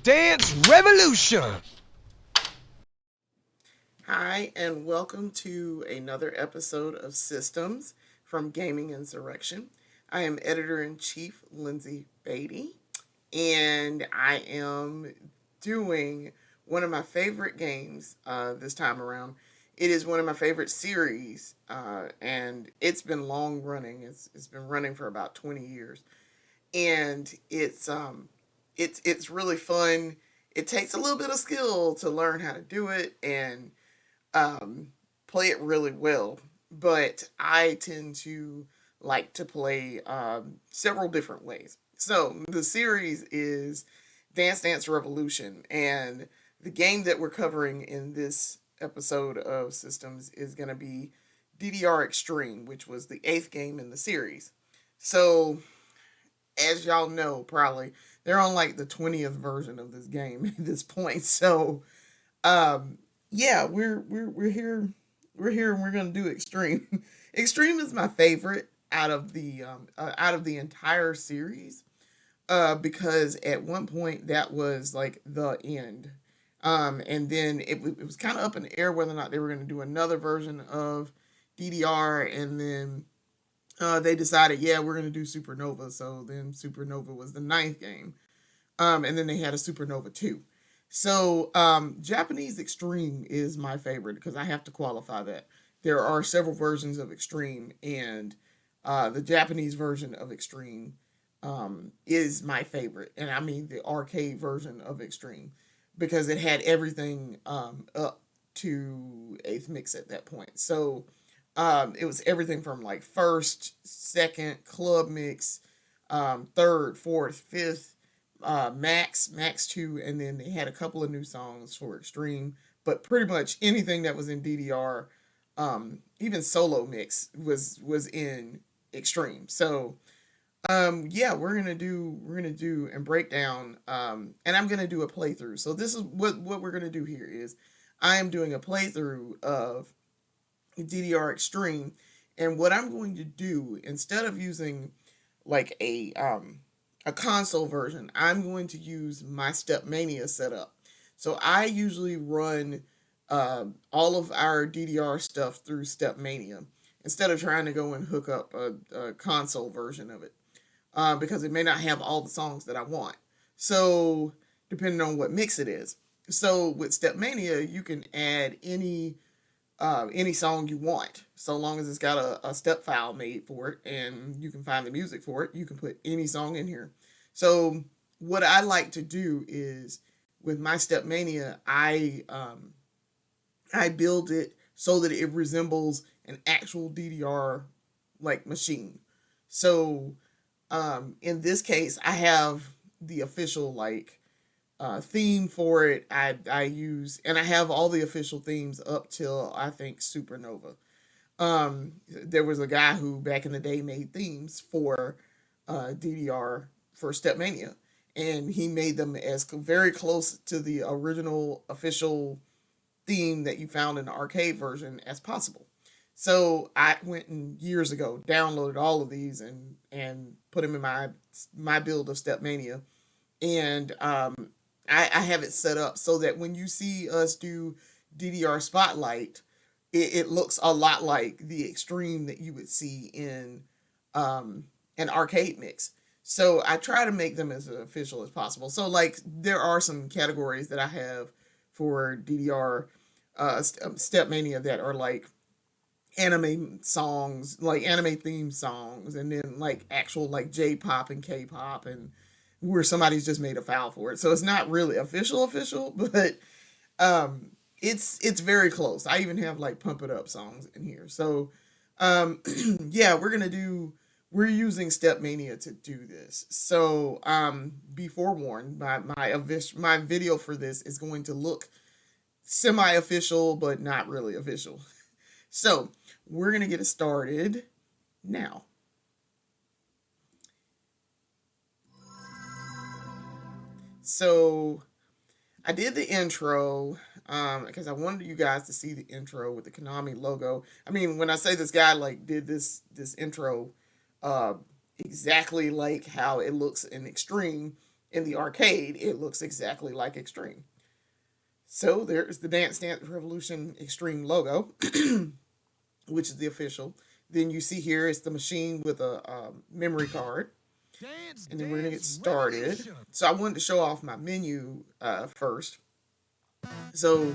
Dance Revolution. Hi, and welcome to another episode of Systems from Gaming Insurrection. I am editor in chief Lyndsey Beatty, and I am doing one of my favorite games this time around. It is one of my favorite series, and it's been long running. It's been running for about 20 years, and it's really fun. It takes a little bit of skill to learn how to do it and um, play it really well. But I tend to like to play several different ways. So the series is Dance Revolution, and the game that we're covering in this episode of Systems is going to be DDR Extreme, which was the eighth game in the series. So, as y'all know, probably they're on like the 20th version of this game at this point. So, um, yeah, we're here, and we're gonna do Extreme. Extreme is my favorite out of the entire series, because at one point that was like the end, and then it was kind of up in the air whether or not they were gonna do another version of DDR, and then they decided, yeah, we're gonna do Supernova. So then Supernova was the ninth game, and then they had a Supernova 2. So, Japanese Extreme is my favorite because I have to qualify that. There are several versions of Extreme, and the Japanese version of Extreme is my favorite. And I mean the arcade version of Extreme because it had everything up to 8th mix at that point. So, it was everything from like first, second, club mix, third, fourth, fifth, Max 2, and then they had a couple of new songs for Extreme, but pretty much anything that was in DDR, even solo mix was in Extreme. So, yeah, we're gonna do and break down, and I'm gonna do a playthrough. So this is what we're gonna do here is I am doing a playthrough of DDR Extreme, and what I'm going to do instead of using like a console version, I'm going to use my Stepmania setup. So I usually run all of our DDR stuff through Stepmania instead of trying to go and hook up a console version of it, because it may not have all the songs that I want. So depending on what mix it is. So with Stepmania, you can add any song you want, so long as it's got a step file made for it and you can find the music for it. You can put any song in here. So what I like to do is with my Stepmania, I build it so that it resembles an actual DDR like machine. So in this case, I have the official like theme for it. I use, and I have all the official themes up till I think Supernova. There was a guy who back in the day made themes for DDR for Stepmania, and he made them as very close to the original official theme that you found in the arcade version as possible. So I went and years ago downloaded all of these and put them in my build of Stepmania, and I have it set up so that when you see us do DDR Spotlight, it looks a lot like the Extreme that you would see in an arcade mix. So I try to make them as official as possible. So like there are some categories that I have for DDR Stepmania that are like anime songs, like anime theme songs, and then like actual like J-pop and K-pop, and where somebody's just made a file for it. So it's not really official, but it's very close. I even have like pump it up songs in here. So yeah, we're using Stepmania to do this. So be forewarned, my video for this is going to look semi-official but not really official. So we're gonna get it started now. So I did the intro because I wanted you guys to see the intro with the Konami logo. I mean, when I say this guy like did this intro uh, exactly like how it looks in Extreme, in the arcade, it looks exactly like Extreme. So there's the Dance Dance Revolution Extreme logo, which is the official. Then you see here is the machine with a memory card. And then we're going to get started. So I wanted to show off my menu first. So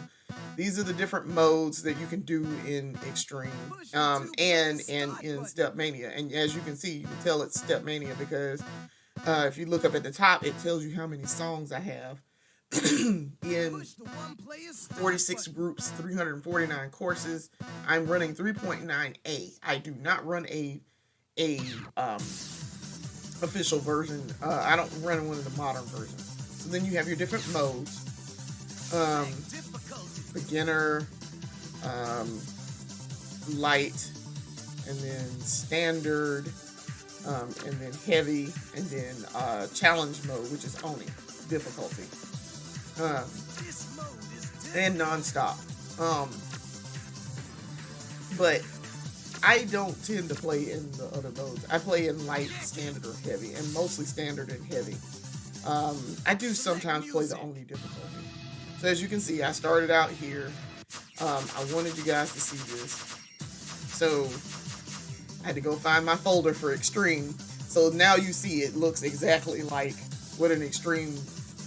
these are the different modes that you can do in Extreme and in Stepmania. And as you can see, you can tell it's Stepmania because if you look up at the top, it tells you how many songs I have in 46 groups, 349 courses. I'm running 3.9A. I do not run a official version. I don't run one of the modern versions. So then you have your different modes. Beginner, light, and then standard, and then heavy, and then challenge mode, which is Oni difficulty, and non-stop. But I don't tend to play in the other modes. I play in light, standard, or heavy, and mostly standard and heavy. I do sometimes play the Oni difficulty. So as you can see, I started out here. I wanted you guys to see this. So I had to go find my folder for Extreme. So now you see it looks exactly like what an Extreme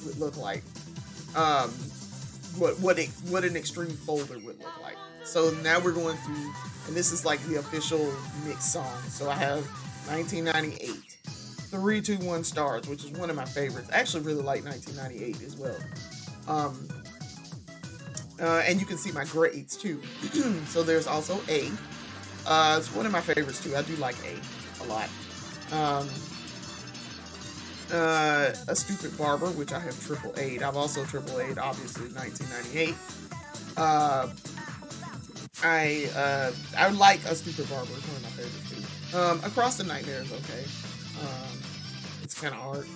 would look like. What an Extreme folder would look like. So now we're going through, and this is like the official mix song. So I have 1998, 321 Stars, which is one of my favorites. I actually really like 1998 as well. And you can see my grades too. So there's also A. It's one of my favorites too. I do like A a lot. A Stupid Barber, which I have triple A'd. I've also triple A'd, obviously, 1998. I like A Stupid Barber. It's one of my favorites too. Across the Nightmare is okay. It's kind of hard.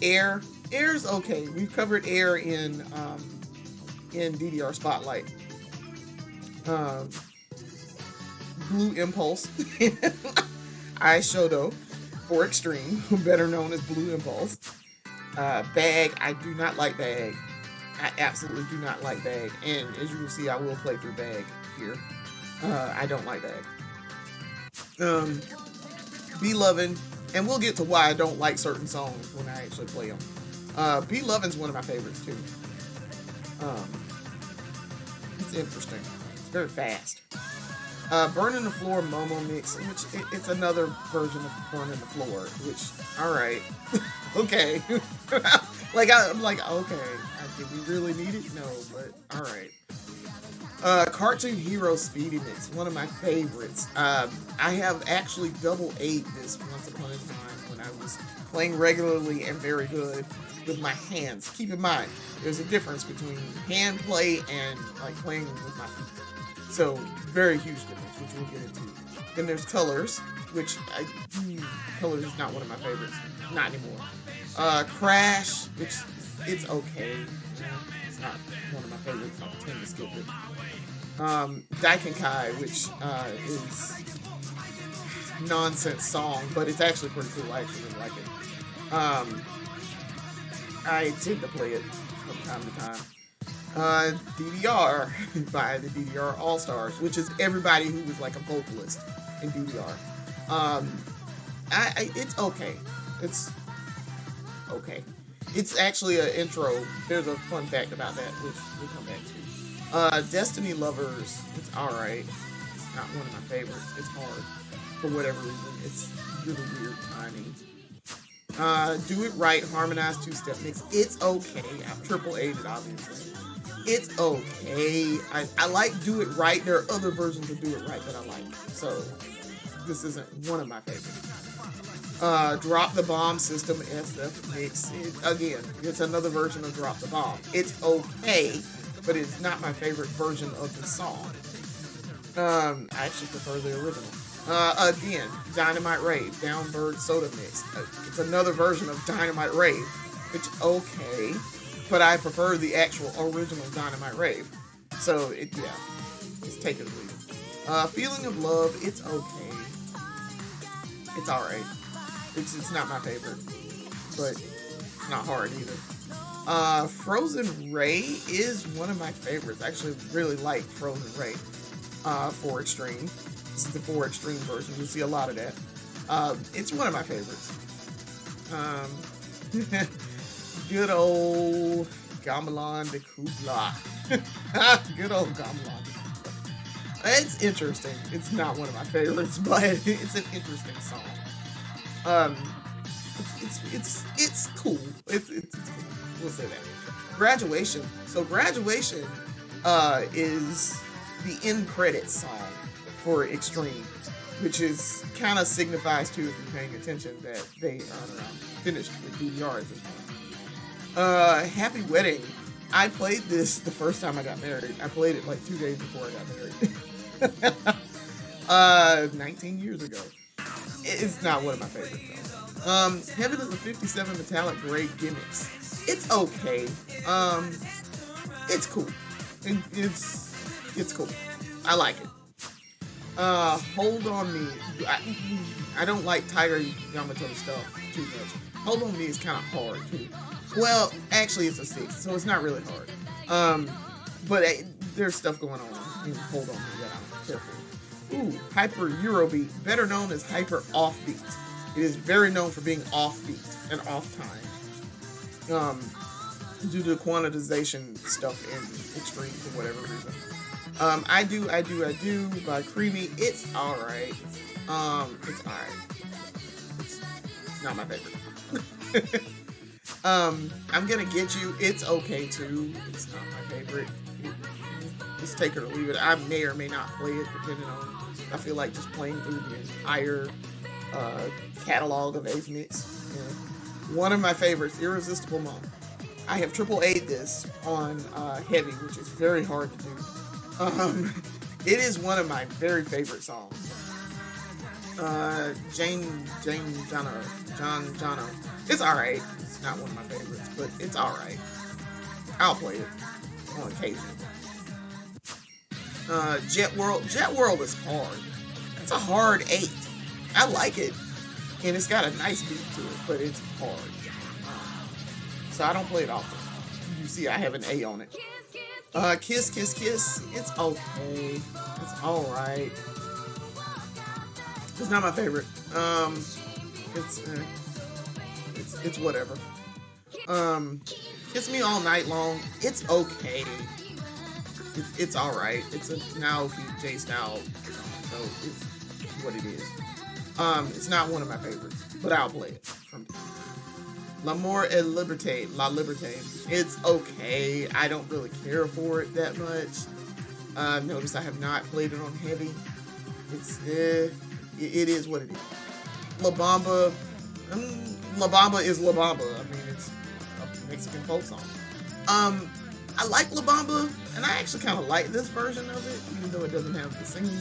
Air's okay. We've covered Air in DDR Spotlight. Blue Impulse. Eyeshadow for Extreme, better known as Blue Impulse. Bag, I do not like Bag. I absolutely do not like Bag. And as you will see, I will play through Bag here. I don't like Bag. Be Lovin', and we'll get to why I don't like certain songs when I actually play them. Be Lovin's one of my favorites too. It's interesting. It's very fast. Burning the Floor Momo Mix, which it's another version of Burning the Floor, which, alright. Okay. I'm like, okay. Did we really need it? No, but alright. Cartoon Hero Speedy Mix, one of my favorites. I have actually double A'd this once upon a time when I was playing regularly and very good with my hands. Keep in mind, there's a difference between hand play and like playing with my feet. So, very huge difference, which we'll get into. Then there's Colors, which Colors is not one of my favorites. Not anymore. Crash, which it's okay. It's not one of my favorites. I tend to skip it. Daikenkai, which is nonsense song, but it's actually pretty cool. I actually really like it. I tend to play it from time to time. DDR by the DDR All-Stars, which is everybody who was like a vocalist in DDR. It's okay. It's okay. It's actually an intro. There's a fun fact about that, which we'll come back to. Destiny Lovers, it's alright. It's not one of my favorites. It's hard. For whatever reason. It's really weird timing. Do It Right, Harmonized Two-Step Mix. It's okay. I've triple A'd it, obviously. It's okay. I like Do It Right. There are other versions of Do It Right that I like. So, this isn't one of my favorites. Drop the Bomb System SF Mix. Again, it's another version of Drop the Bomb. It's okay, but it's not my favorite version of the song. I actually prefer the original. Again, Dynamite Rave, Downbird Soda Mix. It's another version of Dynamite Rave, which okay, but I prefer the actual original Dynamite Rave. So just take it or leave it. Feeling of Love, it's okay. It's alright. It's not my favorite, but It's not hard either. Frozen Ray is one of my favorites. I actually really like Frozen Ray for Extreme. This is the 4 Extreme version. You'll see a lot of that. It's one of my favorites. Good old Gamelan de Kubla. Good old Gamelan de Kubla. It's interesting. It's not one of my favorites, but it's an interesting song. It's cool. It's cool. We'll say that. Graduation. So Graduation is the end credits song for Extreme, which is kind of signifies to, if you're paying attention, that they are finished with DDR at this point. Happy Wedding. I played this the first time I got married. I played it like 2 days before I got married. 19 years ago. It's not one of my favorites though. Heaven is a 57 metallic gray gimmicks. It's okay. It's cool. It's cool. I like it. Hold on Me. I don't like Tiger Yamato stuff too much. Hold on Me is kind of hard too. Well, actually it's a 6, so it's not really hard. But there's stuff going on in Hold On Me that I'm careful. Ooh, Hyper Eurobeat, better known as Hyper Offbeat. It is very known for being offbeat and off time. Due to the quantization stuff in Extreme for whatever reason. I do by Creamy. It's alright. It's alright. It's not my favorite. I'm Gonna Get You. It's okay too. It's not my favorite. Just take it or leave it. I may or may not play it depending on. I feel like just playing through the entire catalog of Ace Mix. Yeah. One of my favorites, Irresistible Mom. I have triple A'd this on Heavy, which is very hard to do. It is one of my very favorite songs. John Jono. It's alright. It's not one of my favorites, but it's alright. I'll play it on occasion. Jet World. Jet World is hard. It's a hard 8. I like it. And it's got a nice beat to it, but it's hard. So I don't play it often. You see I have an A on it. Kiss Kiss Kiss. It's okay. It's alright. It's not my favorite. It's whatever. Kiss Me All Night Long. It's okay. It's alright. It's a Naoki J style song, so it's what it is. It's not one of my favorites, but I'll play it from time. L'amour et liberté, La Liberté. It's okay. I don't really care for it that much. Notice I have not played it on Heavy. It is what it is. La Bamba. La Bamba is La Bamba. I mean, it's a Mexican folk song. I like La Bamba, and I actually kind of like this version of it, even though it doesn't have the singing.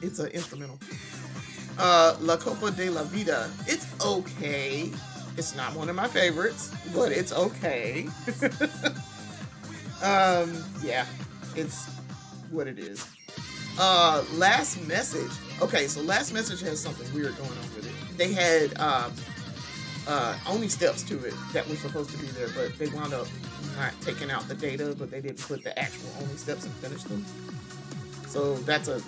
It's an instrumental. La Copa de la Vida. It's okay. It's not one of my favorites, but it's okay. Yeah, it's what it is. Last Message. Okay, so Last Message has something weird going on with it. They had only steps to it that were supposed to be there, but they wound up not taking out the data, but they didn't put the actual only steps and finish them. So that's a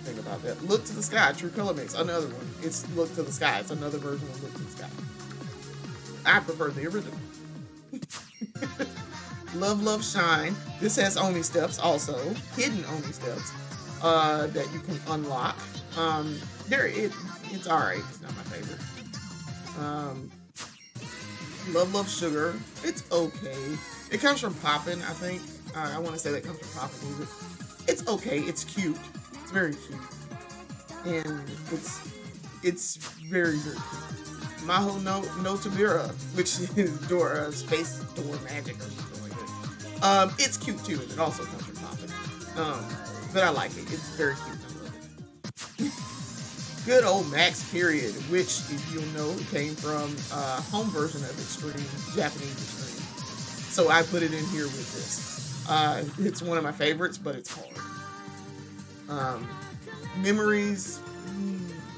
thing about that. Look to the Sky, True Color Mix, another one. It's Look to the Sky. It's another version of Look to the Sky. I prefer the original. Love, Love, Shine. This has only steps also. Hidden only steps that you can unlock. It's alright. It's not my favorite. Love, Love, Sugar. It's okay. It comes from Poppin', I think. I want to say that comes from Poppin' music. It's okay. It's cute. It's very cute. And it's very, very cute. Maho no Tabira, which is Space Door Magic or something like that. It's cute too, and it also comes from Poppin'. But I like it. It's very cute. I love it. Good old Max Period, which, if you'll know, came from home version of Extreme, Japanese Extreme. So I put it in here with this. It's one of my favorites, but it's hard. Memories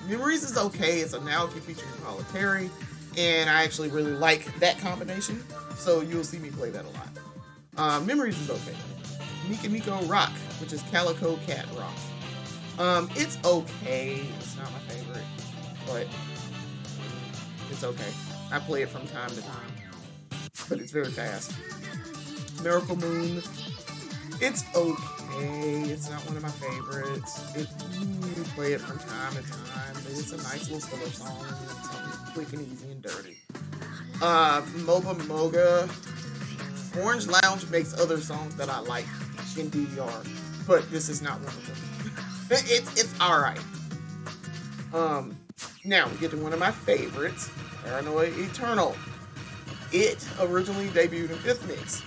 is okay. It's a Naoki featuring Paula Terry. and I actually really like that combination, so you'll see me play that a lot. Memories is okay. Mika Miko Rock, which is Calico Cat Rock. It's okay. It's not my favorite, but it's okay. I play it from time to time, but it's very fast. Miracle Moon. It's okay. It's not one of my favorites. You play it from time to time, but it's a nice little filler song. It's something quick and easy and dirty. Moba Moga. Orange Lounge makes other songs that I like in DDR, but this is not one of them. It's alright. Now we get to one of my favorites, Paranoid Eternal. It originally debuted in 5th mix,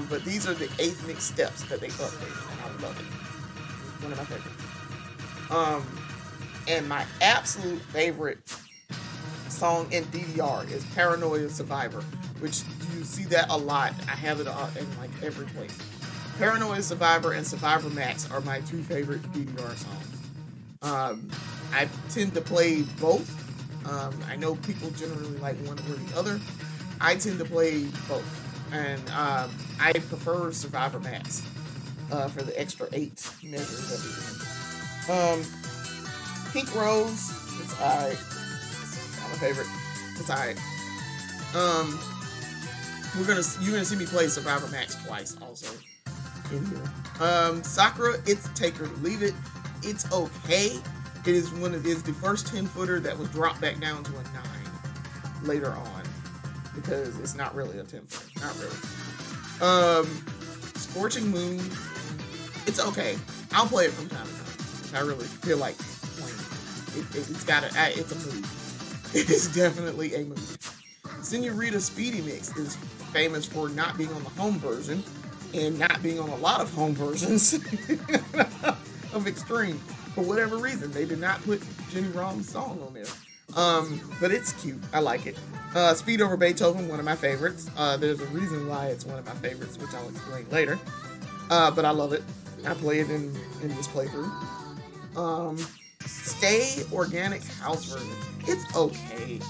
but these are the 8th mix steps that they updated, and I love it. It's one of my favorites. And my absolute favorite song in DDR is Paranoia Survivor, which you see that a lot. I have it in like every place. Paranoia Survivor and Survivor Max are my 2 favorite DDR songs. I tend to play both. I know people generally like one or the other. I tend to play both, and I prefer Survivor Max for the extra 8 measures of it. Pink Rose, it's alright. It's not my favorite. It's alright. You're gonna see me play Survivor Max twice also in here. Sakura, it's take or leave it. It's okay. It is the first 10-footer that was dropped back down to a 9 later on, because it's not really a 10-footer. Not really. Scorching Moon, it's okay. I'll play it from time to time if I really feel like playing it. It's a mood. It is definitely a mood. Senorita Speedy Mix is famous for not being on the home version and not being on a lot of home versions of Extreme. For whatever reason, they did not put Jenny Rom's song on there. But it's cute. I like it. Speed Over Beethoven, one of my favorites. There's a reason why it's one of my favorites, which I'll explain later. But I love it. I play it in this playthrough. Stay Organic House version. It's okay.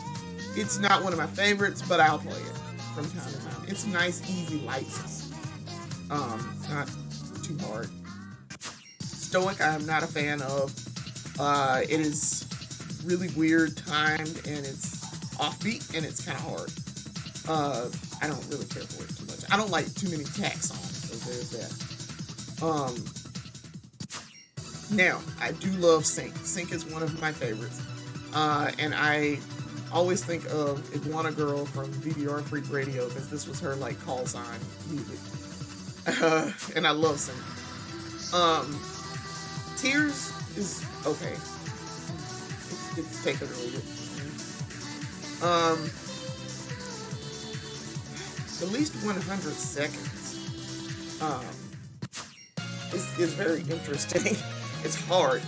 It's not one of my favorites, but I'll play it from time to time. It's nice, easy, light. Not too hard. Stoic, I'm not a fan of. It is really weird timed, and it's offbeat, and it's kind of hard. I don't really care for it too much. I don't like too many tack songs, so there's that. Now, I do love Sync. Sync is one of my favorites. And I always think of Iguana Girl from VDR Freak Radio, because this was her like call sign music. And I love Sync. Tears is okay. It's take it or leave it. The least 100 seconds is very interesting. It's hard.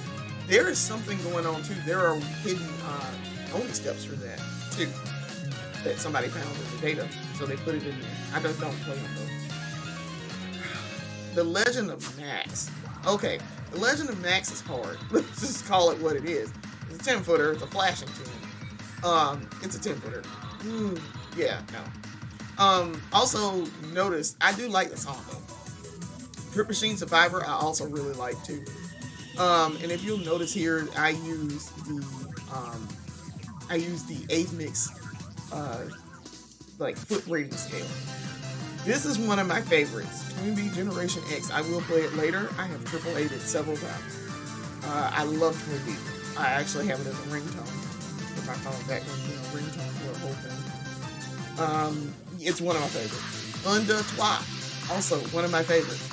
There is something going on too. There are hidden only steps for that too that somebody found in the data, so they put it in there. I just don't play on those. The Legend of Max. Okay, the Legend of Max is hard. Let's just call it what it is. It's a 10-footer. It's a flashing tune. It's a 10-footer. Yeah, no. Also notice I do like the song though. Drip Machine Survivor I also really like too. And if you'll notice here, I use the 8th mix like foot rating scale. This is one of my favorites. Twin B Generation X. I will play it later. I have triple A'd it several times. I love Twin B. I actually have it as a ringtone for my phone back when ringtone were a whole thing. It's one of my favorites. Unda Twa, also one of my favorites.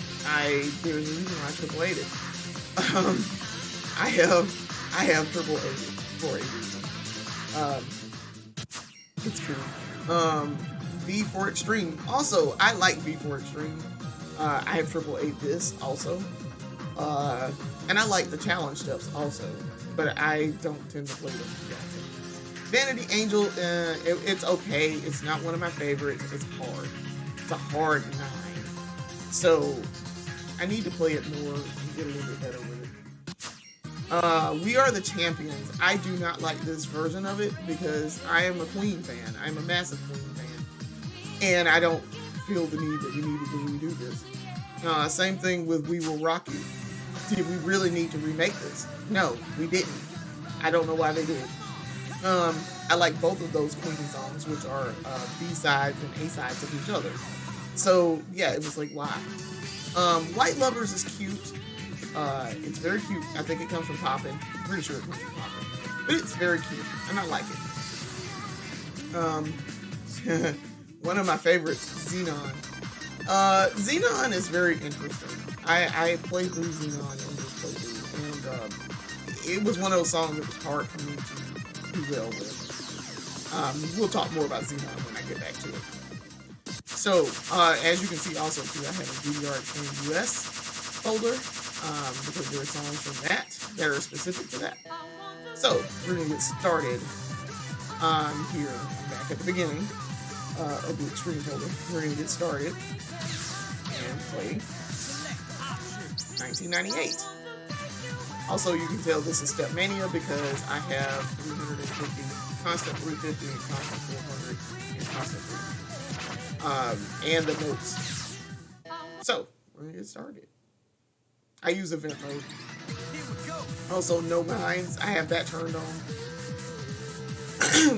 There's a reason why I triple A'd it. I have triple A'd it for a reason. It's cool. V for Extreme. Also, I like V for Extreme. I have triple A'd this also. And I like the challenge steps also. But I don't tend to play them. Vanity Angel, it's okay. It's not one of my favorites. It's hard. It's a hard 9. So, I need to play it more and get a little bit better with it. We Are the Champions. I do not like this version of it because I am a Queen fan. I'm a massive Queen fan. And I don't feel the need that we needed to redo this. Same thing with We Will Rock You. Did we really need to remake this? No, we didn't. I don't know why they did. I like both of those Queen songs, which are B-sides and A-sides of each other. So, yeah, it was like, why? White Lovers is cute. It's very cute. I think it comes from Poppin'. I'm pretty sure it comes from Poppin'. But it's very cute, and I like it. One of my favorites, Xenon. Xenon is very interesting. I played through Xenon in this playthrough, and it was one of those songs that was hard for me to do well with. We'll talk more about Xenon when I get back to it. So, as you can see also too, I have a DDR Extreme US folder, because there are songs from that are specific to that. So, we're going to get started here, back at the beginning of the Extreme folder. We're going to get started and play 1998. Also, you can tell this is Stepmania because I have 350, constant 350, and constant 400, and constant 300. And the notes. So, we're going to get started. I use event mode. Also, no minds. I have that turned on.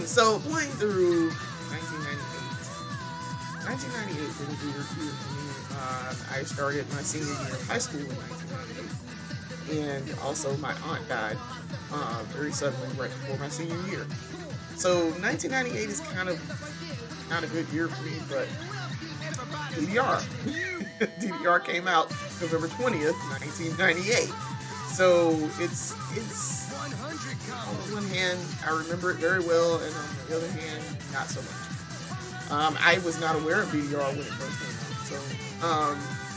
So, playing through 1998. 1998 was a weird year for me. I started my senior year of high school in 1998. And also, my aunt died very suddenly right before my senior year. So, 1998 is kind of not a good year for me, but DDR. DDR came out November 20th, 1998. So it's on the one hand, I remember it very well, and on the other hand, not so much. I was not aware of DDR when it first came out, so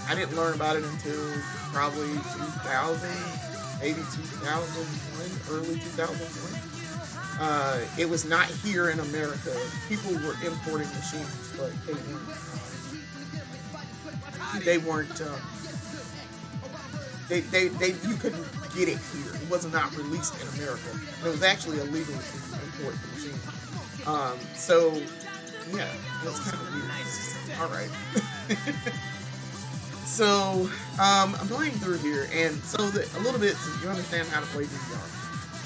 I didn't learn about it until probably 2000, maybe 2001, early 2001. It was not here in America. People were importing machines, but they weren't you couldn't get it here. It was not released in America. It was actually illegal to import the machine. So yeah, it's kind of weird. All right. So I'm playing through here, and so a little bit so you understand how to play DDR.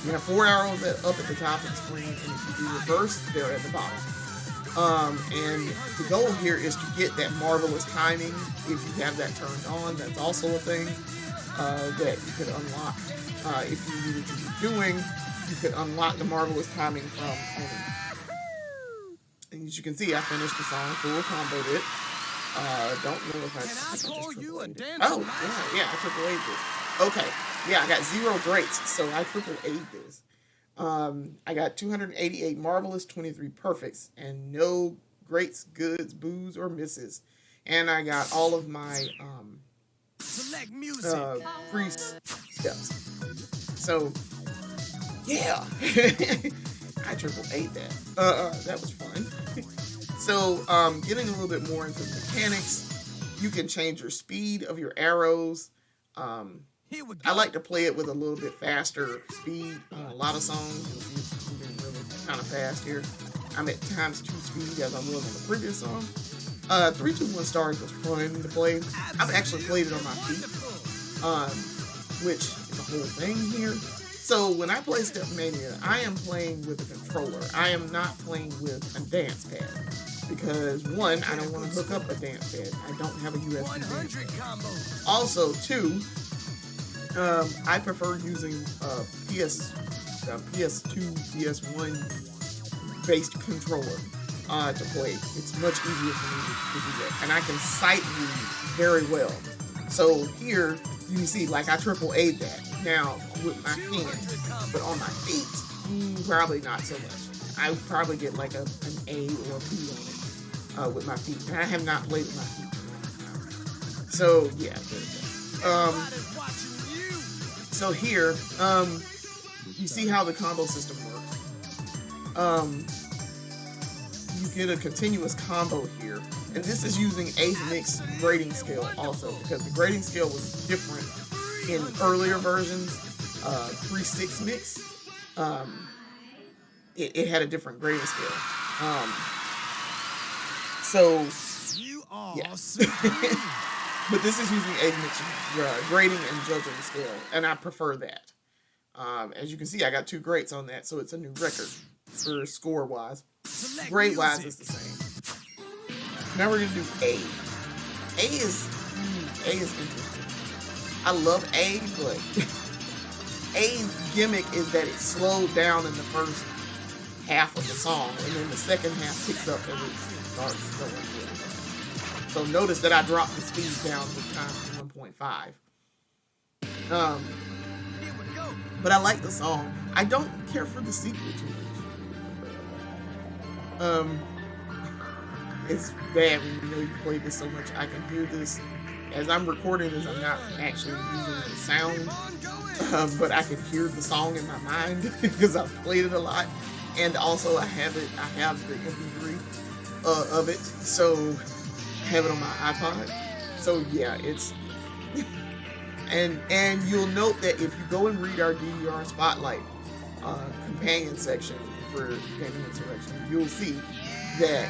You have 4 arrows up at the top of the screen, and if you do reverse, they're at the bottom. And the goal here is to get that marvelous timing. If you have that turned on, that's also a thing that you could unlock. If you knew what you were doing, you could unlock the marvelous timing from owning. And as you can see, I finished the song, full comboed it. Don't know if I just triple A'd it. Oh, yeah, I triple A'd this. Okay, yeah, I got 0 greats, so I triple A'd this. I got 288 marvelous, 23 perfects, and no greats, goods, boos, or misses. And I got all of my free steps. So, yeah, I triple A'd that. That was fun. So, getting a little bit more into the mechanics, you can change your speed of your arrows. I like to play it with a little bit faster speed. A lot of songs moving really kind of fast here. I'm at times 2 speed as I was on the previous song. 3, 2, 1 Stars was fun to play. I've actually played it on my feet, which is a whole thing here. So when I play Stepmania, I am playing with a controller. I am not playing with a dance pad. Because 1, I don't want to hook up a dance pad. I don't have a USB. Also, 2, I prefer using PS2, PS1 based controller to play. It's much easier for me to do that. And I can sight read very well. So here, you can see, like, I triple A'd that. Now, with my hands. But on my feet, probably not so much. I would probably get like an A or a B on it with my feet. And I have not played with my feet for a long time. So, yeah, there's that. So here, you see how the combo system works. You get a continuous combo here. And this is using 8th mix grading scale also, because the grading scale was different in earlier versions. 3/6 mix. It had a different grading scale. So yeah. But this is using a mix grading and judging scale, and I prefer that. As you can see, I got 2 greats on that, so it's a new record for score wise. Grade wise is the same. Now we're gonna do A. A is interesting. I love A, but A's gimmick is that it's slowed down in the first half of the song, and then the second half picks up as it starts going really fast. So notice that I dropped the speed down this time to 1.5. But I like the song. I don't care for the sequel too much. It's bad when you know you played this so much. I can hear this as I'm recording this. I'm not actually using the sound, but I can hear the song in my mind because I've played it a lot, and also I have the MP3 of it, so I have it on my iPod. So yeah, it's and you'll note that if you go and read our DDR Spotlight companion section for Gaming Insurrection, you'll see that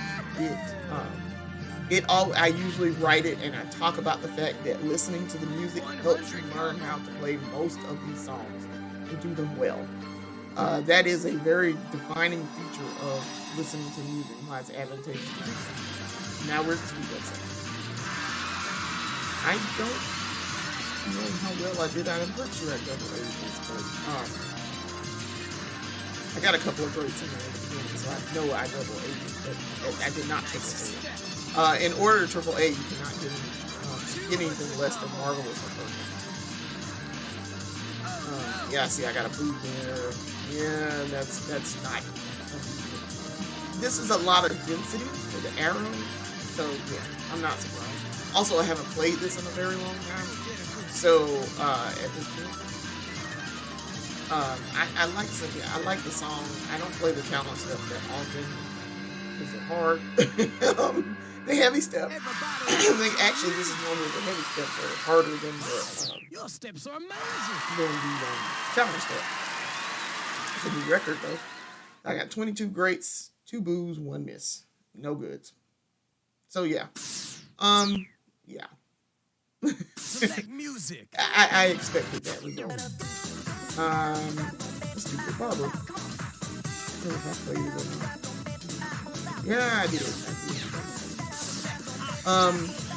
I usually write it and I talk about the fact that listening to the music helps you learn how to play most of these songs and do them well. That is a very defining feature of listening to music, why it's advantageous to do so. Now we're at the speed up section. I don't know how well I did. I'm pretty sure I double A this, but I got a couple of breaks in there at the beginning, so I know I double A, but I did not triple A. In order to triple A, you cannot get anything less than marvelous or perfect. Yeah, see, I got a boot there. Yeah, that's not. This is a lot of density for the arrow, so yeah, I'm not surprised. Also, I haven't played this in a very long time, so at this point, I like something. I like the song. I don't play the challenge stuff that often because they're hard. The heavy step. I think actually this is normally the heavy steps are harder than the Your steps are amazing. than the challenge step. It's a new record though. I got 22 greats, 2 boos, 1 miss, no goods. So yeah, yeah. Select music. I expected that result. Stupid Barber. I don't know if I played it or not. Yeah, I did.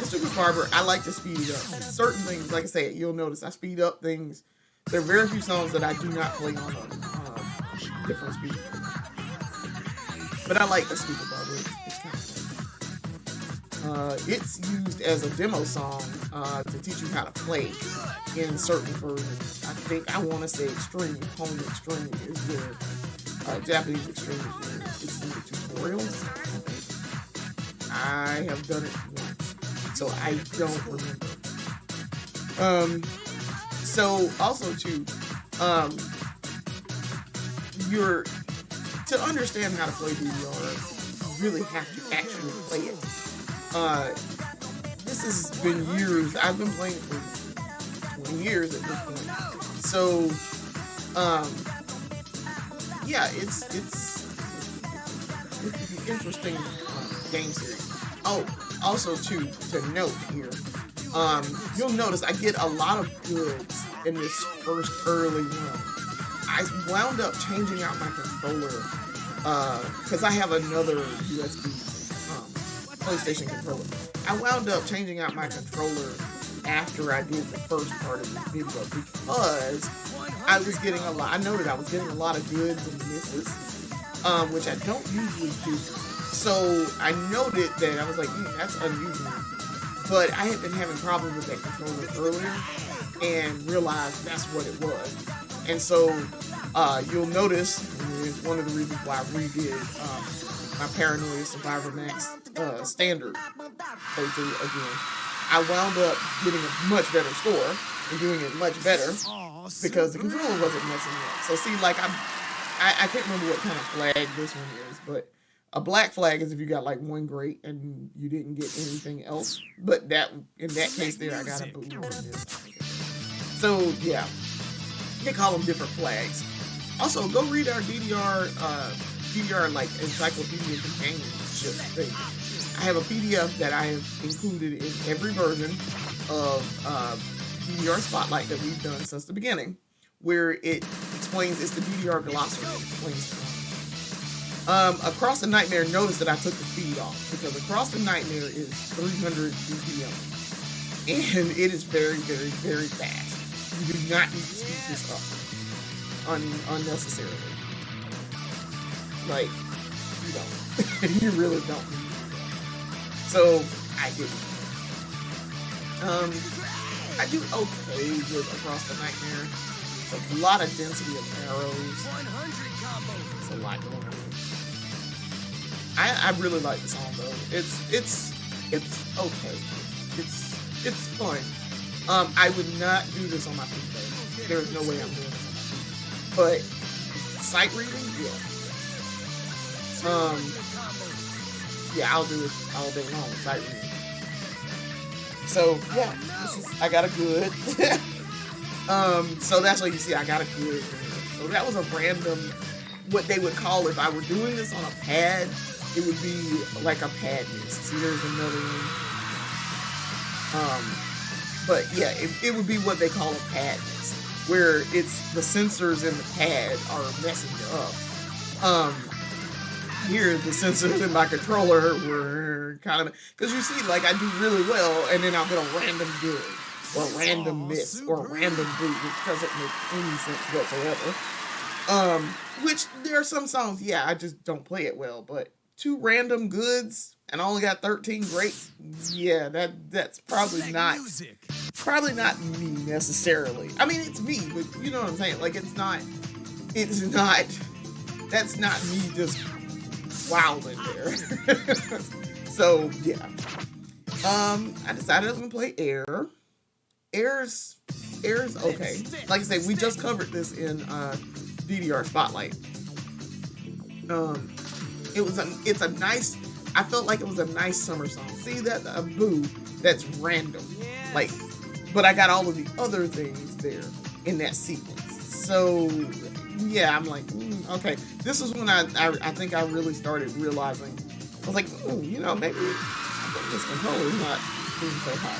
Stupid Barber, I like to speed it up. Certain things, like I said, you'll notice I speed up things. There are very few songs that I do not play on different speeds. But I like the Stupid Barber. It's kind of fun. It's used as a demo song to teach you how to play in certain versions. I want to say Extreme, Home Extreme is where Japanese Extreme is where it's in the tutorials. I have done it once, so I don't remember. So also too, to understand how to play DDR, you really have to actually play it. This has been years. I've been playing for 20 years at this point. So, yeah, it's an interesting game series. Oh, also too, to note here, you'll notice I get a lot of goods in this first early run. I wound up changing out my controller because I have another USB PlayStation controller. I wound up changing out my controller after I did the first part of this video because I was getting a lot. I noted I was getting a lot of goods and misses, which I don't usually do. So I noted that I was like, that's unusual. But I had been having problems with that controller earlier and realized that's what it was. And so you'll notice, and it's one of the reasons why I redid my Paranoia Survivor Max standard playthrough again. I wound up getting a much better score and doing it much better because the controller wasn't messing me up. So see, like I can't remember what kind of flag this one is, but a black flag is if you got like 1 grade and you didn't get anything else. But that in that case there, I got a boot on this. So yeah. they call them different flags. Also, go read our DDR like encyclopedia companionship thing. I have a PDF that I have included in every version of DDR Spotlight that we've done since the beginning, where it explains, it's the DDR glossary that explains. Across the Nightmare, notice that I took the speed off, because Across the Nightmare is 300 BPM, and it is very, very, very fast. You do not need to speed this up unnecessarily. Like, you don't. You really don't. So, I didn't. I do okay with Across the Nightmare. It's a lot of density of arrows. It's a lot going on. I really like the song though. It's okay. It's fun. I would not do this on my PC. There's no way I'm doing this on my PC. But sight reading, yeah. Yeah, I'll do it all day long, sight reading. So yeah, I got a good. So that's what you see. I got a good. So that was a random, what they would call, if I were doing this on a pad, it would be like a pad mix. See, there's another one. But yeah, it would be what they call a pad mix, where it's the sensors in the pad are messing you up. Here, the sensors in my controller were kind of, because you see, like, I do really well, and then I'll get a random good, or a random miss, or a random boot, which doesn't make any sense whatsoever. Which there are some songs, yeah, I just don't play it well, but 2 random goods and I only got 13 greats, yeah, that's probably not me necessarily. I mean, it's me, but you know what I'm saying? Like, that's not me just wilding there. So yeah. I decided I was gonna play Air. Air's okay. Like I say, we just covered this in DDR Spotlight. It's a nice, I felt like it was a nice summer song. See that a boo that's random. Like, but I got all of the other things there in that sequence. So yeah, I'm like, okay. This is when I think I really started realizing, I was like, you know, maybe I think this controller's not doing so hot.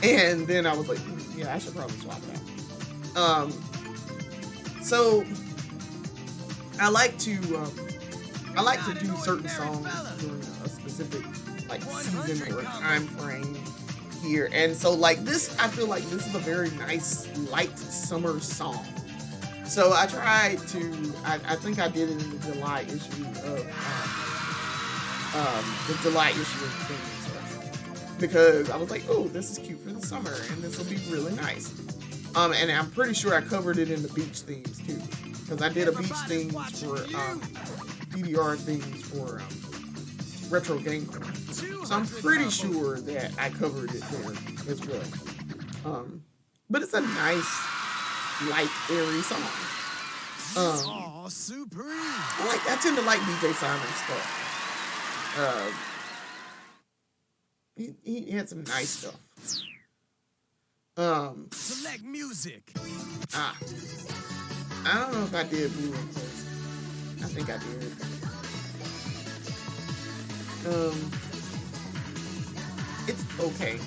And then I was like, yeah, I should probably swap it out. So I like to do certain songs during a specific like season or a time frame here. And so like this, I feel like this is a very nice light summer song. So I tried to, I think I did it in the July issue of because I was like, oh, this is cute for the summer and this will be really nice. And I'm pretty sure I covered it in the beach themes too, because I did a beach themes for DDR themes for Retro Game Corner. So I'm pretty sure that I covered it there as well. But it's a nice, light, airy song. I tend to like DJ Simon stuff. He had some nice stuff. Select music. I don't know if I did Blue Impulse. I think I did. It's okay.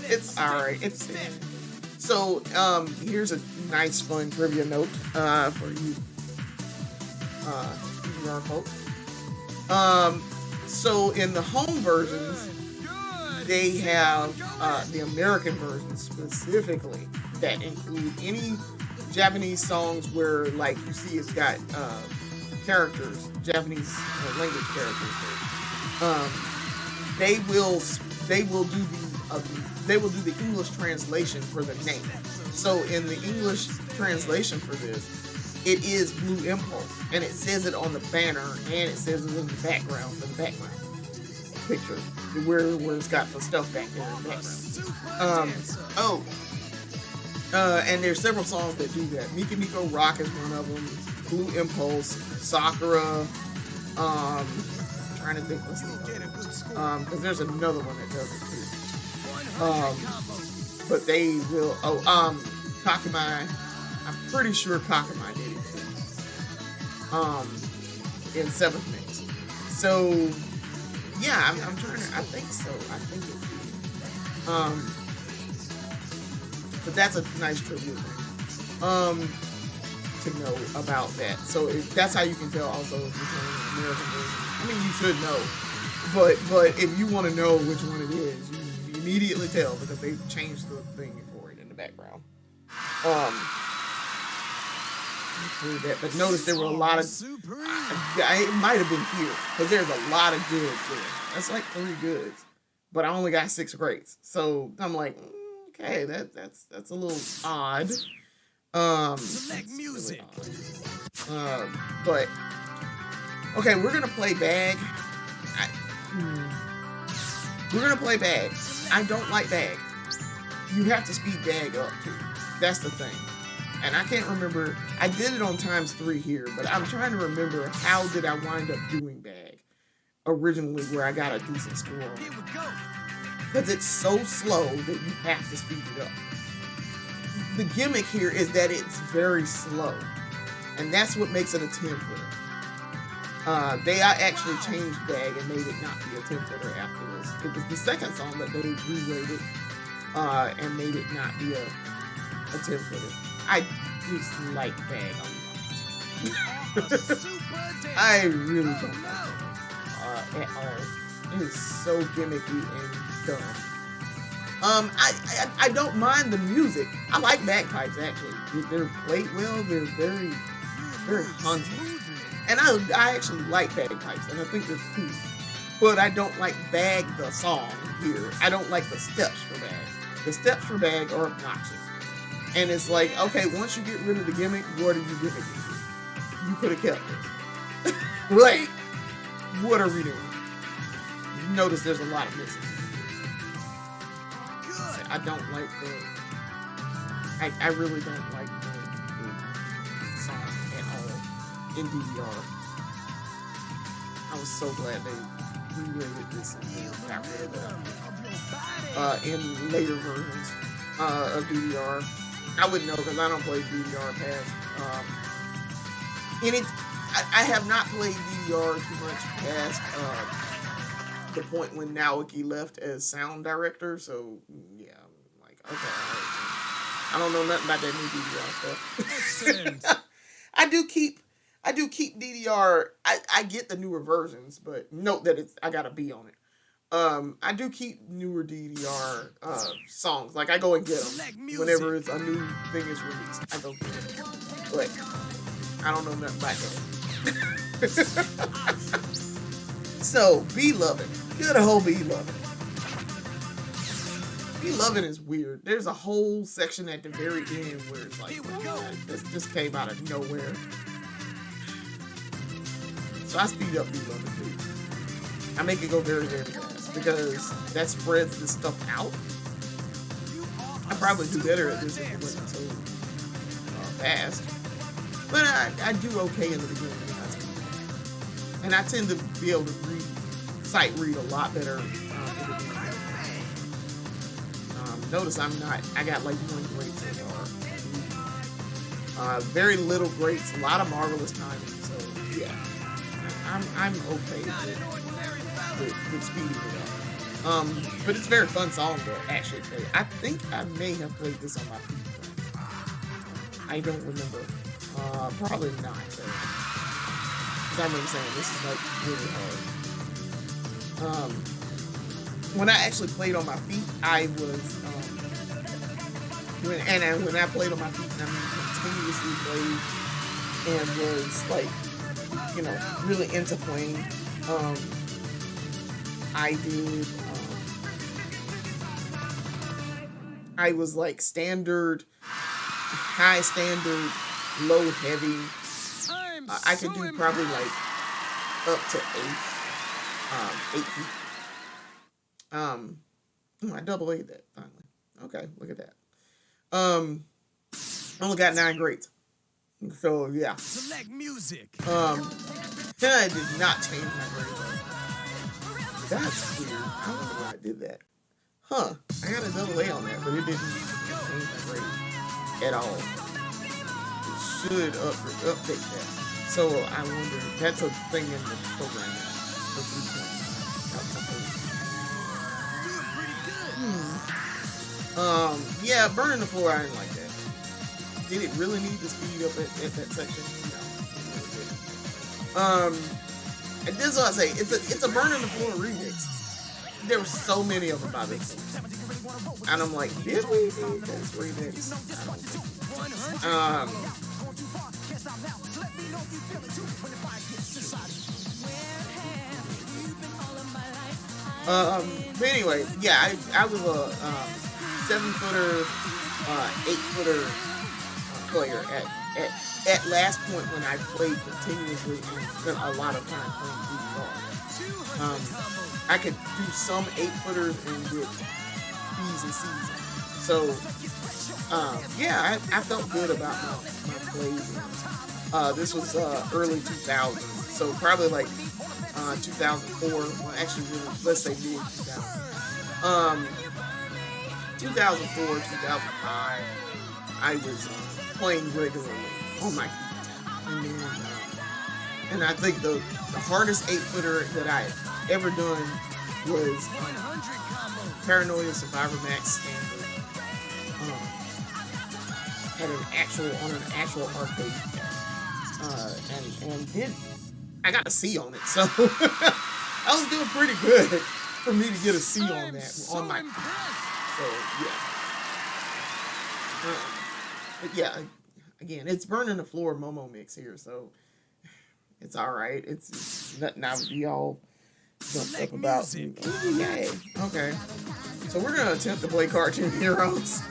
It's alright. It's sad. So, here's a nice, fun trivia note for you, DDR folks. So in the home versions, they have the American versions specifically that include any Japanese songs where, like, you see it's got characters, Japanese language characters. They will do the English translation for the name. So in the English translation for this, it is Blue Impulse, and it says it on the banner, and it says it in the background for the background picture, where it's got the stuff back there in the background. And there's several songs that do that. Miko Miko Rock is one of them. Blue Impulse, Sakura. I'm trying to think what's the other one. Because there's another one that does it too. but they will. Oh, Kakamai. I'm pretty sure Kakamai did it too. In 7th mix. So yeah, I'm trying to. I think so. I think it did. But that's a nice trivia thing. To know about that. So that's how you can tell also if you're playing an American version. I mean, you should know. But if you want to know which one it is, you immediately tell because they've changed the thing for it in the background. That, but notice there were a lot of. It might have been here because there's a lot of goods there. That's like 3 goods, but I only got 6 greats. So I'm like, okay, that's a little odd. Select music. Really but okay, we're gonna play bag. We're gonna play bag. I don't like bag. You have to speed bag up too. That's the thing. And I can't remember. I did it on ×3 here, but I'm trying to remember how did I wind up doing bag originally where I got a decent score on it. Because it's so slow that you have to speed it up. The gimmick here is that it's very slow. And that's what makes it a 10-footer. They actually changed bag and made it not be a 10-footer after this. It was the second song that they re-rated and made it not be a 10-footer. I just like bag a lot. I really don't like it at all. It is so gimmicky and dumb. I don't mind the music. I like bagpipes actually. They're played well. They're very, very haunting. And I actually like bagpipes, and I think they're cool. But I don't like bag the song here. I don't like the steps for bag. The steps for bag are obnoxious. And it's like, okay, once you get rid of the gimmick, what are you giving me? You could have kept it. Like, what are we doing? Notice there's a lot of missing. I don't like the. I really don't like the song at all in DDR. I was so glad they re-rated this and got rid of that in later versions of DDR. I wouldn't know because I don't play DDR past. I have not played DDR too much past the point when Naoki left as sound director. So yeah, I'm like, okay, right. I don't know nothing about that new DDR stuff. I do keep DDR. I get the newer versions, but note that I got a B on it. I do keep newer DDR songs. Like I go and get them whenever it's a new thing is released. I go get it, but I don't know nothing about that. So, Beloved. Good old Beloved. Beloved is weird. There's a whole section at the very end where it's like, this just came out of nowhere. So I speed up Beloved too. I make it go very, very fast because that spreads this stuff out. I probably do better at this if it wasn't so fast. But I do okay in the beginning. And I tend to be able to sight read a lot better. Notice I got like 1 great so far. Very little greats, a lot of marvelous timing. So yeah, I'm okay with speeding it up. But it's a very fun song to actually play. I think I may have played this on my feet. I don't remember. Probably not. I remember saying this is like really hard. When I actually played on my feet, I was when I played on my feet, I mean continuously played and was like, really into playing. I did. I was like standard, high standard, low heavy. I could do probably like up to 8 feet. I double A'd that finally. Okay, look at that. Only got 9 greats. So yeah. Select music. I did not change my grade. That's weird. I don't know why I did that. Huh. I got a double A on that, but it didn't change the grade at all. It should update that. So I wonder, that's a thing in the program. Yeah, burning the floor, I didn't like that. Did it really need to speed up at that section? No, it really didn't. And this is what I say, it's a burning the floor remix. There were so many of them by this. And I'm like, did we need this remix? But anyway, yeah, I was a 7-footer, 8-footer player at last point when I played continuously and spent a lot of time playing DDR. I could do some 8-footers and get B's and C's. So, yeah, I felt good about my plays. This was early 2000s, so probably like 2004. Well, actually, really, let's say mid 2000. 2004, 2005. I was playing regularly on my keyboard, and I think the hardest 8-footer that I had ever done was Paranoia Survivor Max Standard. On an actual arcade, and I got a C on it, so I was doing pretty good for me to get a C on that on my. So yeah, but yeah, again, it's burning the floor Momo mix here, so it's all right. It's nothing I would be all jumped up about. Ooh, yay. Okay, so we're gonna attempt to play Cartoon Heroes.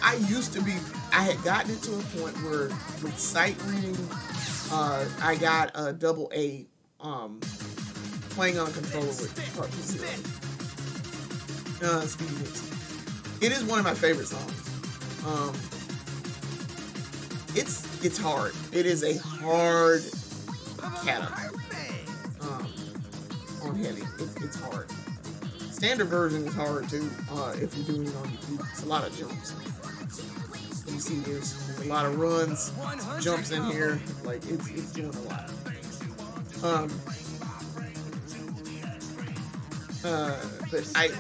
I had gotten it to a point where with sight reading, I got a double A playing on a controller with Cartoon Heroes. Speedy Mix. It is one of my favorite songs. It's hard. It is a hard catalog. On heavy, it's hard. Standard version is hard too. If you're doing it on YouTube, it's a lot of jumps. You see, there's a lot of runs, jumps in here. Like it's doing a lot. But I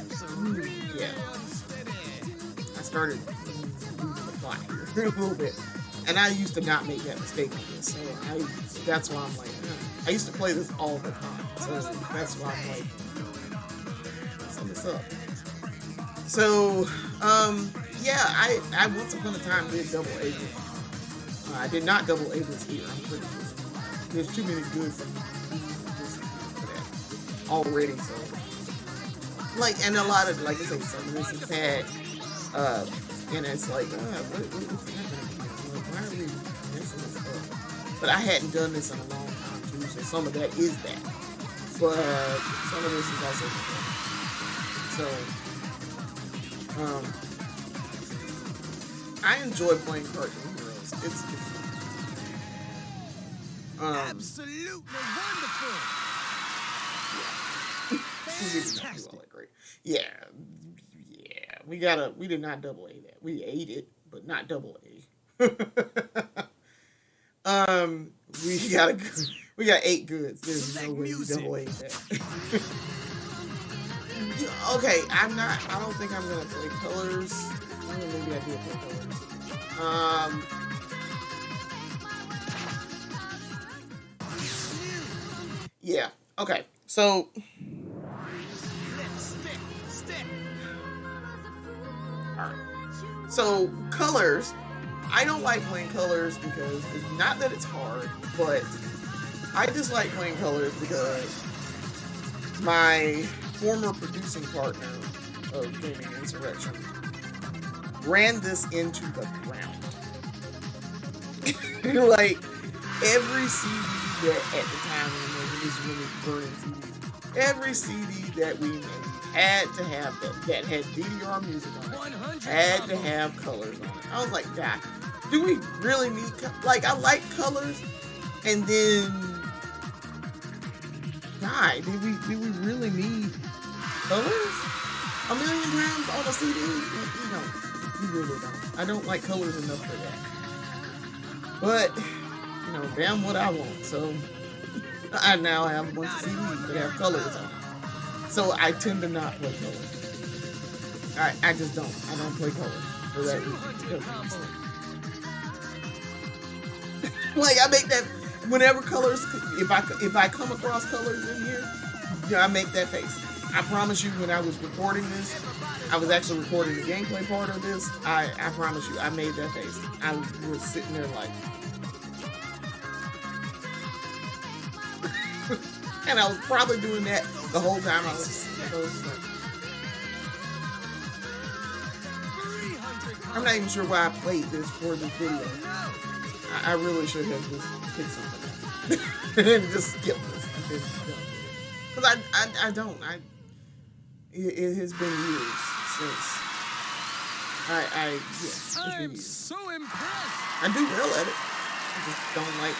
started losing the plot here a little bit, and I used to not make that mistake on this. So that's why I'm like, I used to play this all the time. So that's why I'm like, sum this up. So, yeah, I once upon a time did double A this. I did not double A this here. I'm pretty sure. There's too many good for that already. So, like, and a lot of, like I say, some of this is sad. And it's like, what's happening? Like, why are we messing this up? But I hadn't done this in a long time too, so some of that is that. But some of this is also so. I enjoy playing Cartoon Heroes. It's absolutely wonderful. We did not do all that great. Yeah. We did not double A that. We ate it, but not double A. We got 8 goods. There's no way we double A that. Okay, I don't think I'm gonna play colors. Maybe I do play colors. Yeah. Okay. So. Alright. So colors. I don't like playing colors because it's not that it's hard, but I just like playing colors because my former producing partner of Gaming Insurrection ran this into the ground. Like every CD that at the time when it was really burning CDs, every CD that we made had to have that had DDR music on it, had to have colors on it. I was like, God, do we really need like I like colors, and then did we really need colors? a million times on a CD. You don't. You really don't. I don't like colors enough for that. But, you know, damn what I want. So, I now have a bunch of CDs that have colors on them. So, I tend to not play colors. I just don't. I don't play colors for that reason. Like, I make that, whenever colors, if I come across colors in here, I make that face. I promise you, when I was recording this, I was actually recording the gameplay part of this. I promise you, I made that face. I was sitting there like, and I was probably doing that the whole time I was like, I'm not even sure why I played this for this video. I really should have just picked something else and just skip this. Because I don't. It has been years since it's been years. So impressed. I do well at it. I just don't like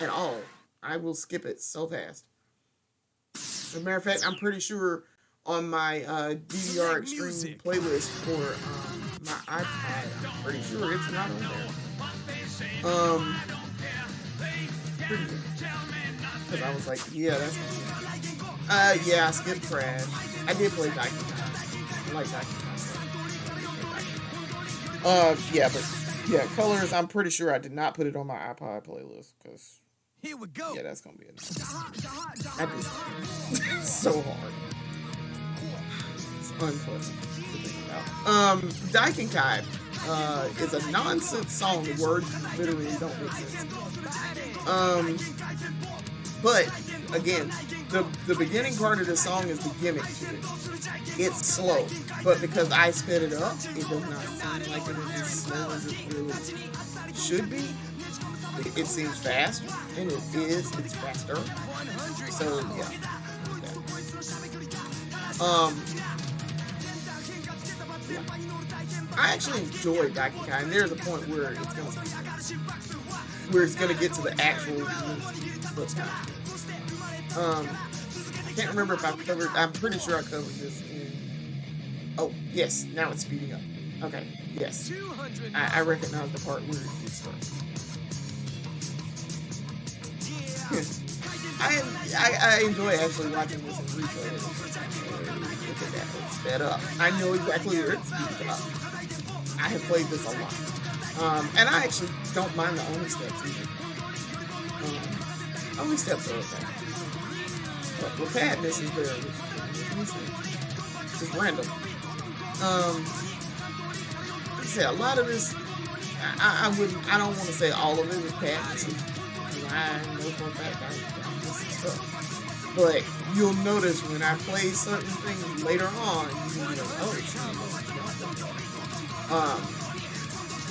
it at all. I will skip it so fast. As a matter of fact, I'm pretty sure on my DDR Extreme playlist for my iPad, I'm pretty sure it's not on there. Pretty good. Because I was like, yeah, that's not good. Yeah, I skipped Crash. I did play Daiki Kai. I like Daiki Kai. Yeah, but yeah, colors, I'm pretty sure I did not put it on my iPod playlist, because here we go. Yeah, that's gonna be enough. I did so hard. It's unpleasant to think about. Daiki Kai is a nonsense song. The words literally don't make sense. But again, the beginning part of the song is the gimmick to it. It's slow, but because I sped it up, it does not seem like it is as slow as it really should be. It seems fast, and it is. It's faster. So yeah. I actually enjoy Daiki Kai, and there's a point where it's gonna get to the actual what's happening. I can't remember if I've covered. I'm pretty sure I covered this in. Oh yes, now it's speeding up. Okay, yes, I recognize the part where it starts. I enjoy actually watching this in replay. Look at that, it's sped up. I know exactly where it's speeding up. I have played this a lot. And I actually don't mind the only steps either. Only steps are okay. But the padness is there. It's just random. Like I said, a lot of this, I don't want to say all of it is padness. I know for a fact this stuff. But you'll notice when I play certain things later on, you'll be like, oh, shit.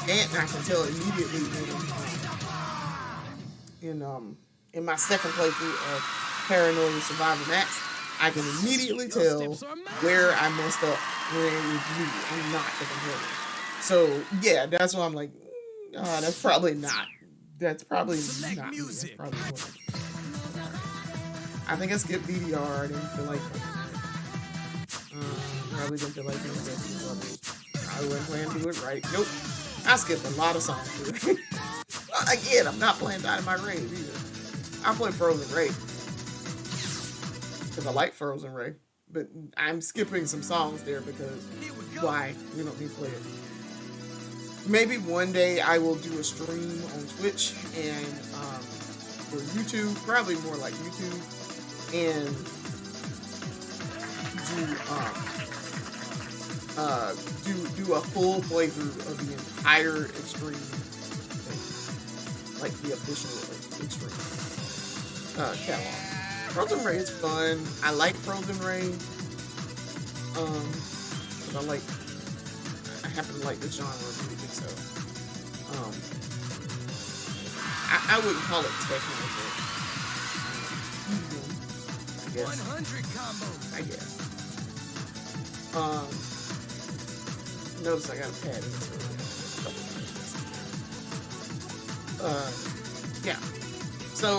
And I can tell immediately in my second playthrough of Paranoia Survivor Max, I can immediately tell where I messed up when it was me and not the controller. So yeah, that's why I'm like, that's probably not. That's probably not me. That's probably what I think I skipped DDR. I didn't feel like probably didn't feel like doing the rest of the levels. I wasn't planning to do it right. Nope. I skipped a lot of songs too. Again, I'm not playing Dynamite Rage either. I play Frozen Ray. Because I like Frozen Ray. But I'm skipping some songs there because why? We don't need to play it. Maybe one day I will do a stream on Twitch and for YouTube, probably more like YouTube, and do a full playthrough of the entire Extreme thing, like the official Extreme catalog. Frozen Ray is fun. I like Frozen Ray. I happen to like this genre of music, so I wouldn't call it techno, but I guess. 100 combos. I guess. Notice I got a pad in yeah. So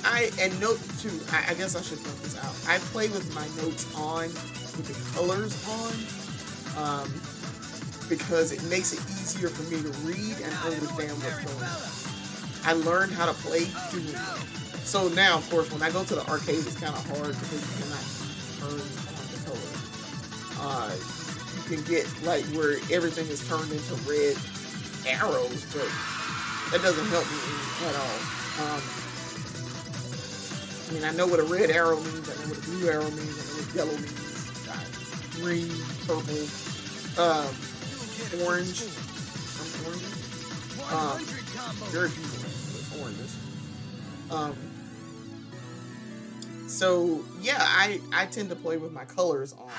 and note too, I guess I should point this out. I play with my notes on, with the colors on, because it makes it easier for me to read and understand what's going on. I learned how to play through it. So now, of course, when I go to the arcade, it's kind of hard because you cannot turn on the color. You can get like where everything is turned into red arrows, but that doesn't help me at all. I mean, I know what a red arrow means. I know what a blue arrow means. I know what yellow means. Green, purple, orange. Some oranges. Very few oranges. So yeah, I tend to play with my colors on.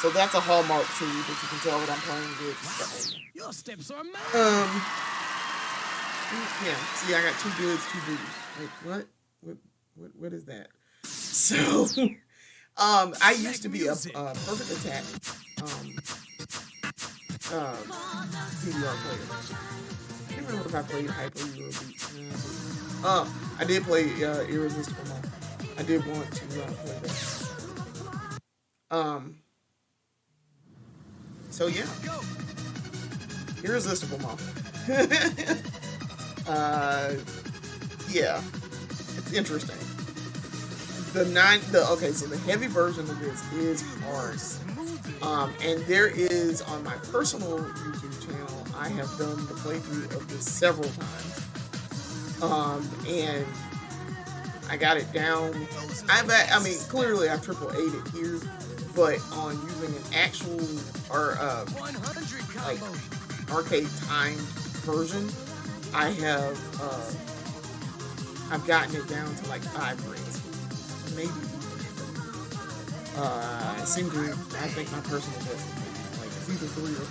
So that's a hallmark too, that you can tell that I'm playing with. Your steps are amazing. Yeah. See, I got 2 goods, 2 booties. Like what is that? So, I used to be a Perfect Attack PDR player. I can't remember if I played Hyper or Beat. I did play Irresistible Monk. I did want to play that. So yeah, Irresistible Monk. Yeah, it's interesting. Okay, so the heavy version of this is hard. And there is, on my personal YouTube channel, I have done the playthrough of this several times. And I got it down. Clearly I've triple A'd it here, but on using an actual or like arcade timed version, I've gotten it down to like 5 rings, maybe. I think my personal best is like it's either 3 or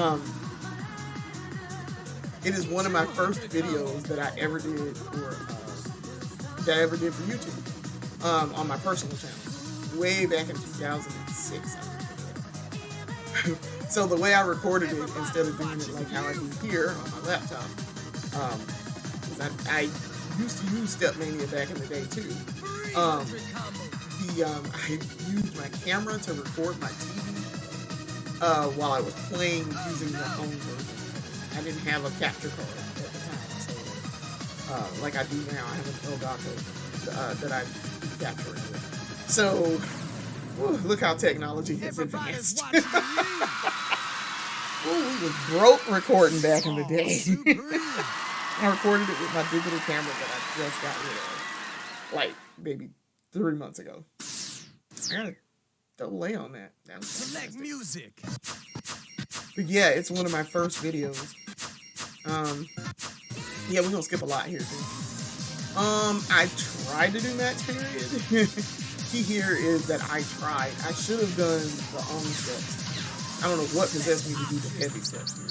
5. It is one of my first videos that I ever did for YouTube, on my personal channel, way back in 2006. So the way I recorded it, instead of doing it like how I do here on my laptop, I used to use Stepmania back in the day too. I used my camera to record my TV while I was playing using the phone version. I didn't have a capture card at the time, so like I do now. I have an Elgato that I capture it with. So look how technology has advanced. We was broke recording back in the day. I recorded it with my digital camera that I just got rid of, like maybe 3 months ago. I got a double A on that. That was select music. But yeah, it's one of my first videos. Yeah, we're gonna skip a lot here too. I tried to do max period. Key here is that I should have done the only steps. I don't know what possessed me to do the heavy steps here,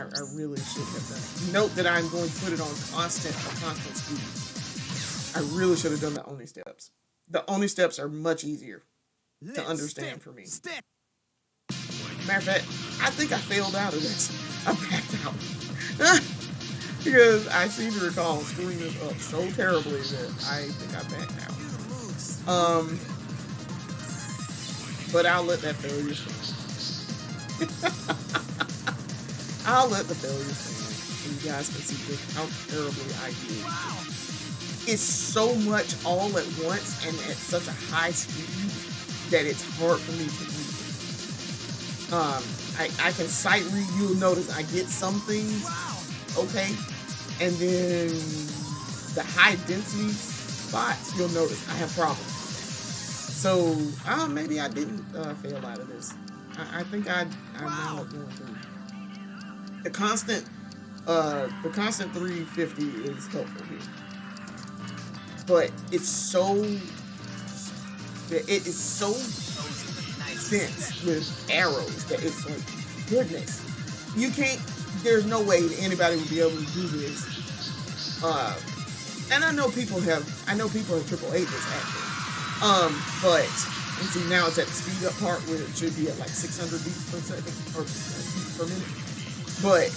but I really should have done it. Note that I'm going to put it on constant speed. I really should have done the only steps. The only steps are much easier to understand for me. Matter of fact, I think I failed out of this. I backed out. Because I seem to recall screwing this up so terribly that I think I backed out. But I'll let that failure stand. I'll let the failure stand. And you guys can see just how terribly I did. It's so much all at once and at such a high speed that it's hard for me to read. I can sight read. You'll notice I get some things okay, and then the high density spots, you'll notice I have problems. So maybe I didn't fail out of this. I think I'm now going through. The constant 350 is helpful here, but it is so dense with arrows that it's like, goodness, you can't. There's no way that anybody would be able to do this. And I know people have triple A this actually. But and see, now it's at the speed up part where it should be at like 600 beats per second or beats per minute. But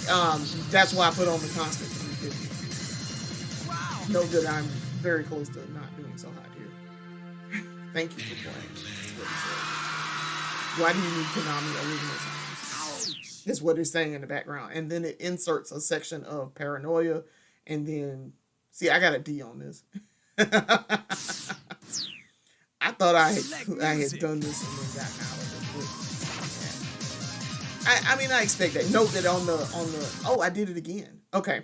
that's why I put on the constant 350. Know that I'm very close to not doing so hot here. Thank you for playing. That's what it says. Why do you need Konami original songs? Is what it's saying in the background. And then it inserts a section of Paranoia. And then, see, I got a D on this. I thought I had done this and then gotten out of it. I mean, I expect that. Note that on the, oh, I did it again. Okay.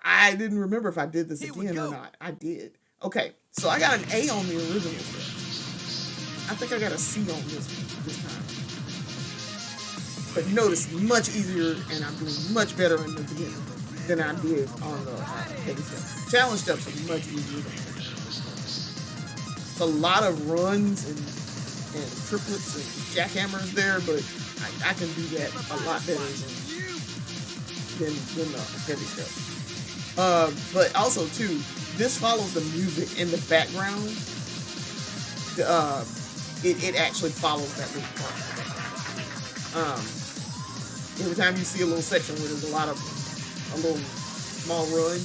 I didn't remember if I did this again or not. I did. Okay. So I got an A on the original step. I think I got a C on this time. But notice, much easier, and I'm doing much better in the beginning than I did on the heavy steps. Challenge steps are much easier than that. It's a lot of runs and triplets and jackhammers there, but I can do that a lot better than the heavy steps. But also too, this follows the music in the background. It actually follows that little part. Every time you see a little section where there's a little small run,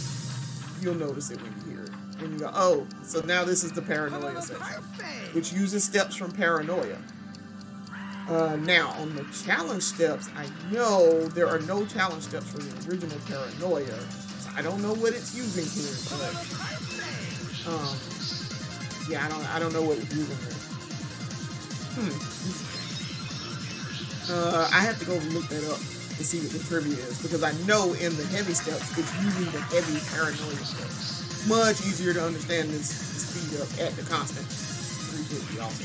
you'll notice it when you hear it. And you go, oh, so now this is the Paranoia section, which uses steps from Paranoia. Now, on the challenge steps, I know there are no challenge steps for the original Paranoia. So I don't know what it's using here, but yeah, I don't know what it's using here. I have to go look that up to see what the trivia is, because I know in the heavy steps it's using the heavy Paranoia steps. Much easier to understand this speed up at the constant 350 also.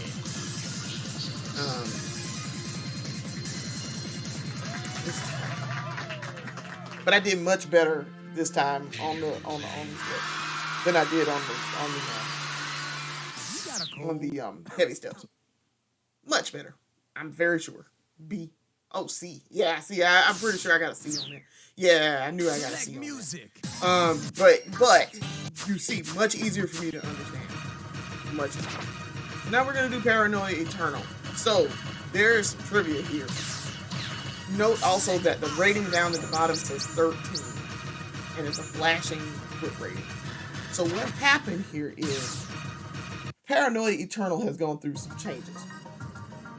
But I did much better this time on the steps than I did on the heavy steps. Much better. I'm very sure. B. Oh, C. Yeah, see, I'm pretty sure I got a C on there. Yeah, I knew I got a C on there. But you see, much easier for me to understand. Much easier. Now we're gonna do Paranoia Eternal. So there's some trivia here. Note also that the rating down at the bottom says 13, and it's a flashing foot rating. So what happened here is Paranoia Eternal has gone through some changes.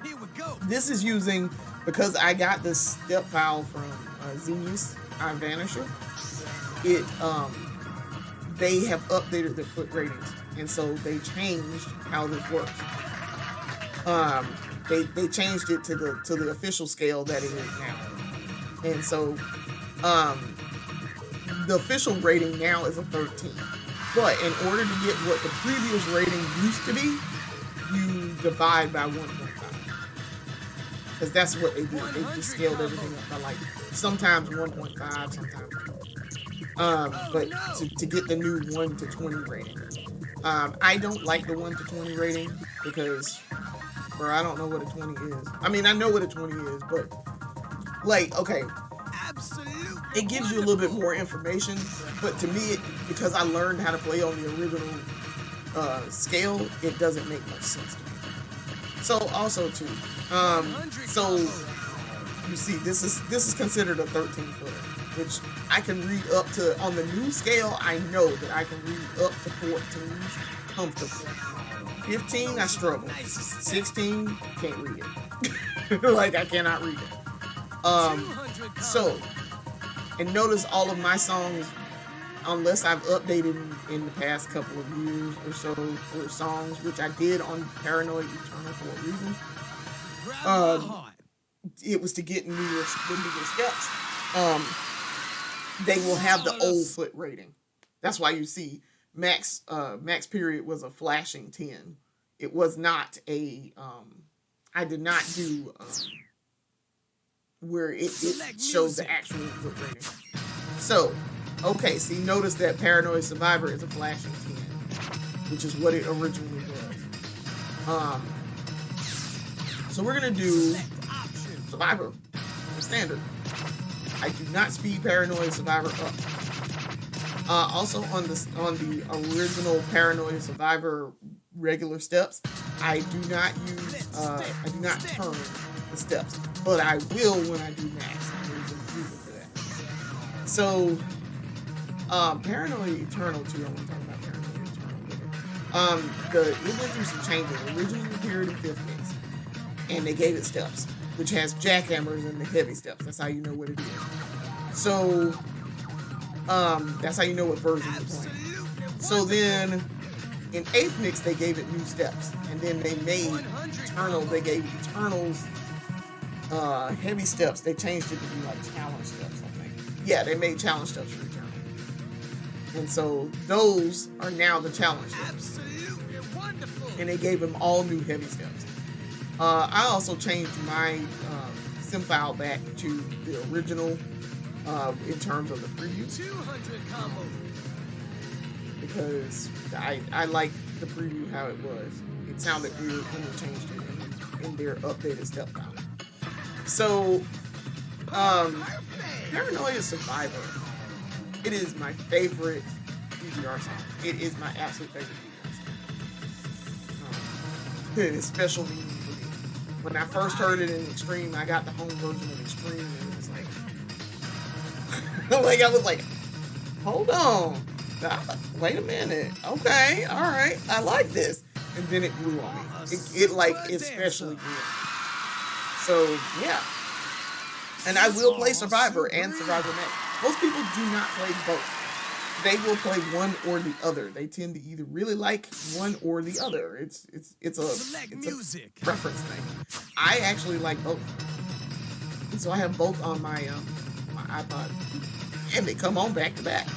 Here we go. This is using, because I got this step file from Genius iVanisher. They have updated their foot ratings, and so they changed how this works. They changed it to the official scale that it is now, and so the official rating now is a 13. But in order to get what the previous rating used to be, you divide by 1.5. Because that's what they do. They just scaled everything up by like sometimes 1.5, sometimes. But to get the new 1 to 20 rating. I don't like the 1 to 20 rating because, bro, I don't know what a 20 is. I mean, I know what a 20 is, but like, okay, it gives you a little bit more information. But to me, because I learned how to play on the original scale, it doesn't make much sense to me. So also too, so you see, this is considered a 13-footer, which I can read up to. On the new scale, I know that I can read up to 14s comfortably. 15, I struggle. 16, can't read it. Like, I cannot read it. So, and notice all of my songs, unless I've updated in the past couple of years or so for songs, which I did on Paranoid Eternal for a reason. It was to get the newer steps. They will have the old foot rating. That's why you see Max period was a flashing 10. It was not a I did not do where it shows the actual foot rating. So, okay, see, notice that Paranoid Survivor is a flashing 10, which is what it originally was. So we're gonna do Survivor, standard. I do not speed Paranoid Survivor up. Also on the original Paranoid Survivor regular steps, I do not turn the steps, but I will when I do max. There's a reason for that. So, Paranoid Eternal too. I want to talk about Paranoid Eternal. It went through some changes. Originally appeared in fifth mix, and they gave it steps, which has jackhammers and the heavy steps. That's how you know what it is. So, that's how you know what version you're playing. So then, in eighth mix, they gave it new steps, and then they made Eternal. They gave Eternal's heavy steps. They changed it to be like challenge steps, I think. Yeah, they made challenge steps for Eternal, and so those are now the challenge steps. And they gave them all new heavy steps. I also changed my sim file back to the original in terms of the preview. 200 combo. Because I like the preview how it was. It sounded weird when they changed it in their updated step file. So, Paranoia Survivor. It is my favorite PGR song. It is my absolute favorite PGR song. It is special meaning for me. When I first heard it in Extreme, I got the home version of Extreme, and it was like, I was like, hold on. Wait a minute. Okay, all right. I like this. And then it grew on me. It especially grew. So, yeah. And I will play Survivor and Survivor Max. Most people do not play both. They will play one or the other. They tend to either really like one or the other. It's a preference thing. I actually like both. And so I have both on my iPod. And they come on back to back.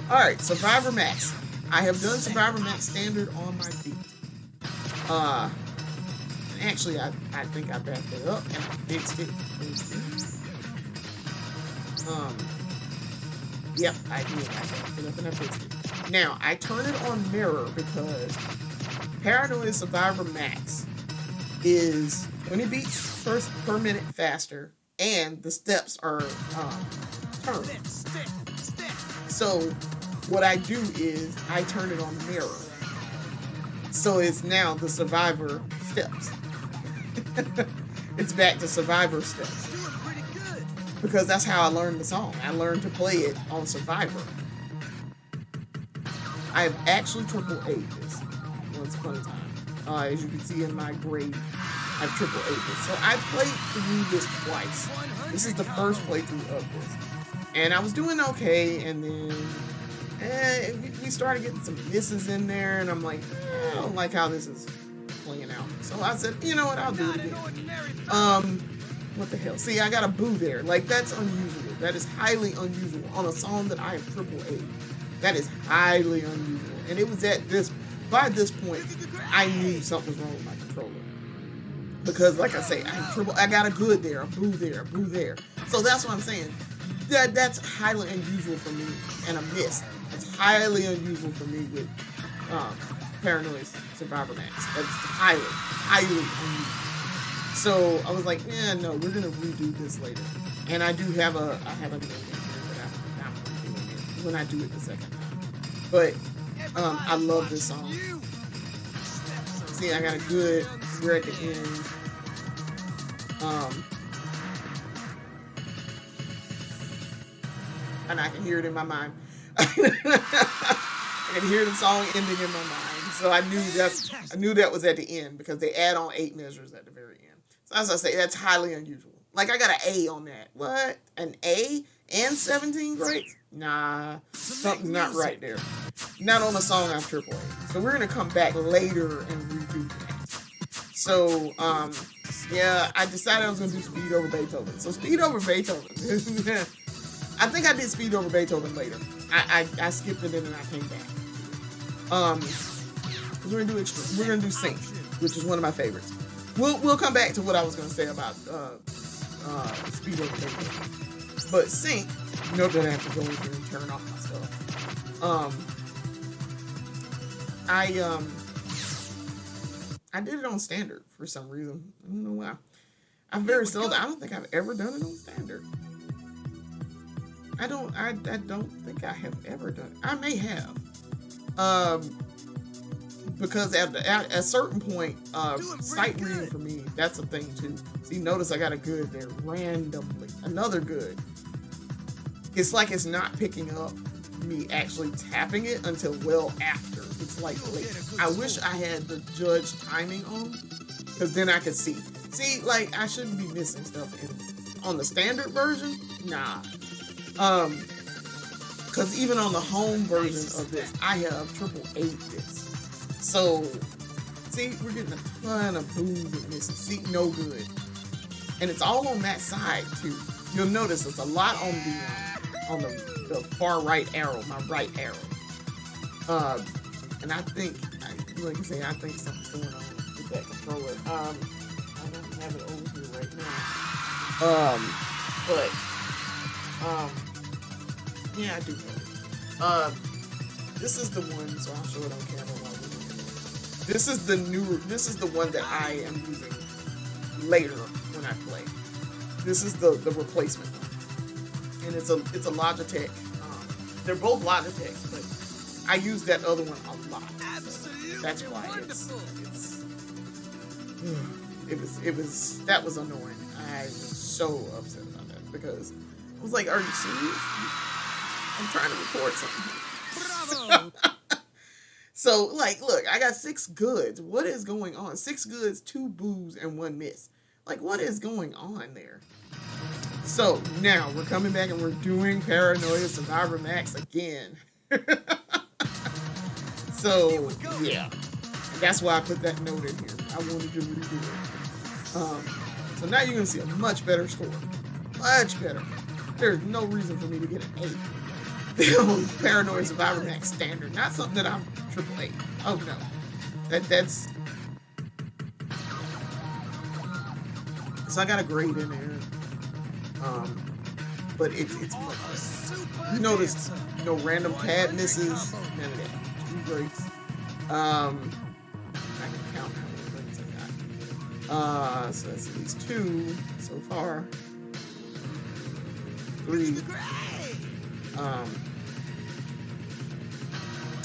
All right, Survivor Max. I have done Survivor Max Standard on my feet. Actually, I think I backed it up and I fixed it. Yep, I did. I backed it up and I fixed it. Now, I turn it on mirror because Paranoia Survivor Max is 20 beats per minute faster, and the steps are turned. So what I do is I turn it on the mirror. So it's now the Survivor steps. It's back to Survivor steps. Because that's how I learned the song. I learned to play it on Survivor. I've actually triple A'd this once upon a time. As you can see in my grade, I've triple A'd this. So I played through this twice. This is the first playthrough of this. And I was doing okay, and then we started getting some misses in there, and I'm like, I don't like how this is playing out. So I said, you know what, I'll do it again. What the hell? See, I got a boo there. Like, that's unusual. That is highly unusual on a song that I have triple A'd. That is highly unusual. And it was by this point, I knew something was wrong with my controller. Because, like I say, I got a good there, a boo there, a boo there. So that's what I'm saying. That's highly unusual for me, and a miss. That's highly unusual for me with Paranoia Survivor Max. That's highly unusual. So I was like, yeah, no, we're gonna redo this later. And I have a new game here that I'm redoing it when I do it the second time. But I love this song. See, I got a good. We're at the end. And I can hear it in my mind. I can hear the song ending in my mind. So I knew that was at the end because they add on 8 measures at the very end. So as I say, that's highly unusual. Like, I got an A on that. What? An A and 17 grades? Nah, something's not right there. Not on a song I've triple A. So we're gonna come back later and redo that. So yeah, I decided I was gonna do Speed over Beethoven. So Speed over Beethoven. I think I did Speed over Beethoven later. I skipped it and then I came back. We're gonna do Sync, which is one of my favorites. We'll come back to what I was gonna say about Speed over Beethoven. But Sync, you know that I have to go in here and turn off my stuff. I did it on standard for some reason. I don't know why. I don't think I've ever done it on standard. I don't think I have ever done it. I may have. Because at a certain point, sight reading for me, that's a thing too. See, notice I got a good there randomly. Another good. It's like it's not picking up me actually tapping it until well after. It's like late. I wish I had the judge timing on, because then I could see. See, like, I shouldn't be missing stuff on the standard version. Nah. Because even on the home version of this, I have AAA this. So, see, we're getting a ton of booze and misses. See, no good. And it's all on that side too. You'll notice it's a lot on the far right arrow, my right arrow. And I think, like I say, I think something's going on with that controller. I don't have it over here right now. Yeah, I do have it. This is the one, so I'll show it on camera while we're doing it. This is the one that I am using later when I play. This is the replacement one. And it's a Logitech. They're both Logitechs, but I use that other one a lot. So that's why that was annoying. I was so upset about that because I was like, are you serious? I'm trying to record something. Bravo! So, like, look, I got 6 goods. What is going on? 6 goods, 2 boos, and 1 miss. Like, what is going on there? So, now, we're coming back and we're doing Paranoia Survivor Max again. So, yeah. That's why I put that note in here. I wanted to redo it. So now you're going to see a much better score. Much better. There's no reason for me to get an 8. Paranoia Survivor Max standard. Not something that I'm AAA. Oh, no. That's... So I got a grade in there. But it's much better. You notice no random pad misses. None of that. 2 grades. I can count how many grades I got. So that's at least 2 so far. 3.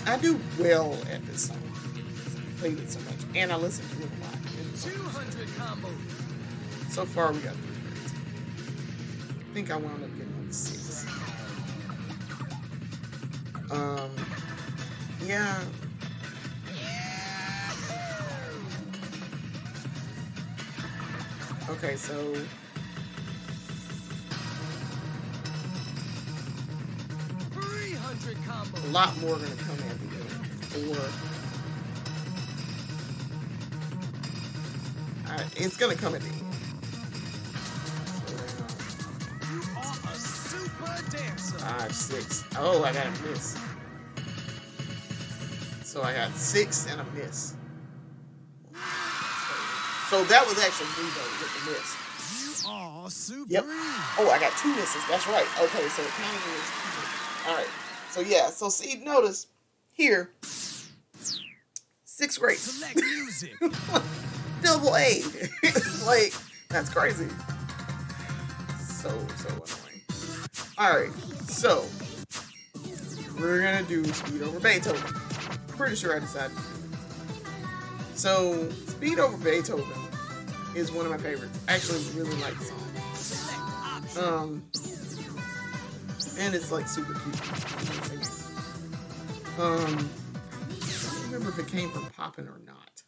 I do well at this song. I played it so much, and I listen to it a lot. 200 combo. So far, we got 3 grades. I think I wound up getting like 6. Yeah. Okay, so. A lot more gonna come at the end. It's gonna come at the end. You are a super dancer. 5, 6. Oh, I got a miss. So I got 6 and a miss. So that was actually me though with the miss. You are super. Yep. Oh, I got 2 misses. That's right. Okay, so it counting is 2 misses. All right. So yeah, so see, notice here, 6 grades. Select music. Double A. Like, that's crazy. So annoying. All right, so we're gonna do Speed Over Beethoven. Pretty sure I decided to do it. So Speed Over Beethoven is one of my favorites. I actually really like the song. And it's like super cute. I don't remember if it came from Poppin' or not.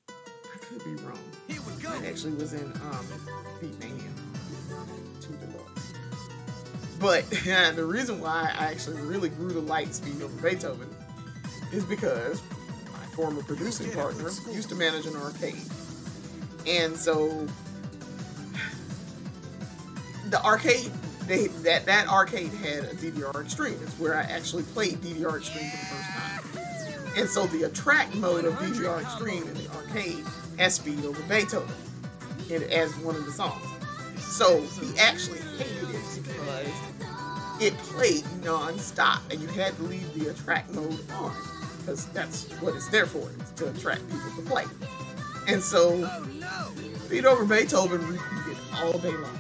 I could be wrong. Here we go. It actually was in Stepmania 2 Deluxe. But the reason why I actually really grew to like Speed Over Beethoven is because my former producing partner used to manage an arcade. And so the arcade, that arcade had a DDR Extreme. It's where I actually played DDR Extreme for the first time. And so the attract mode of DDR Extreme in the arcade has Speed Over Beethoven as one of the songs. So he actually hated it because it played non-stop and you had to leave the attract mode on because that's what it's there for, is to attract people to play. And so Speed Over Beethoven repeated all day long.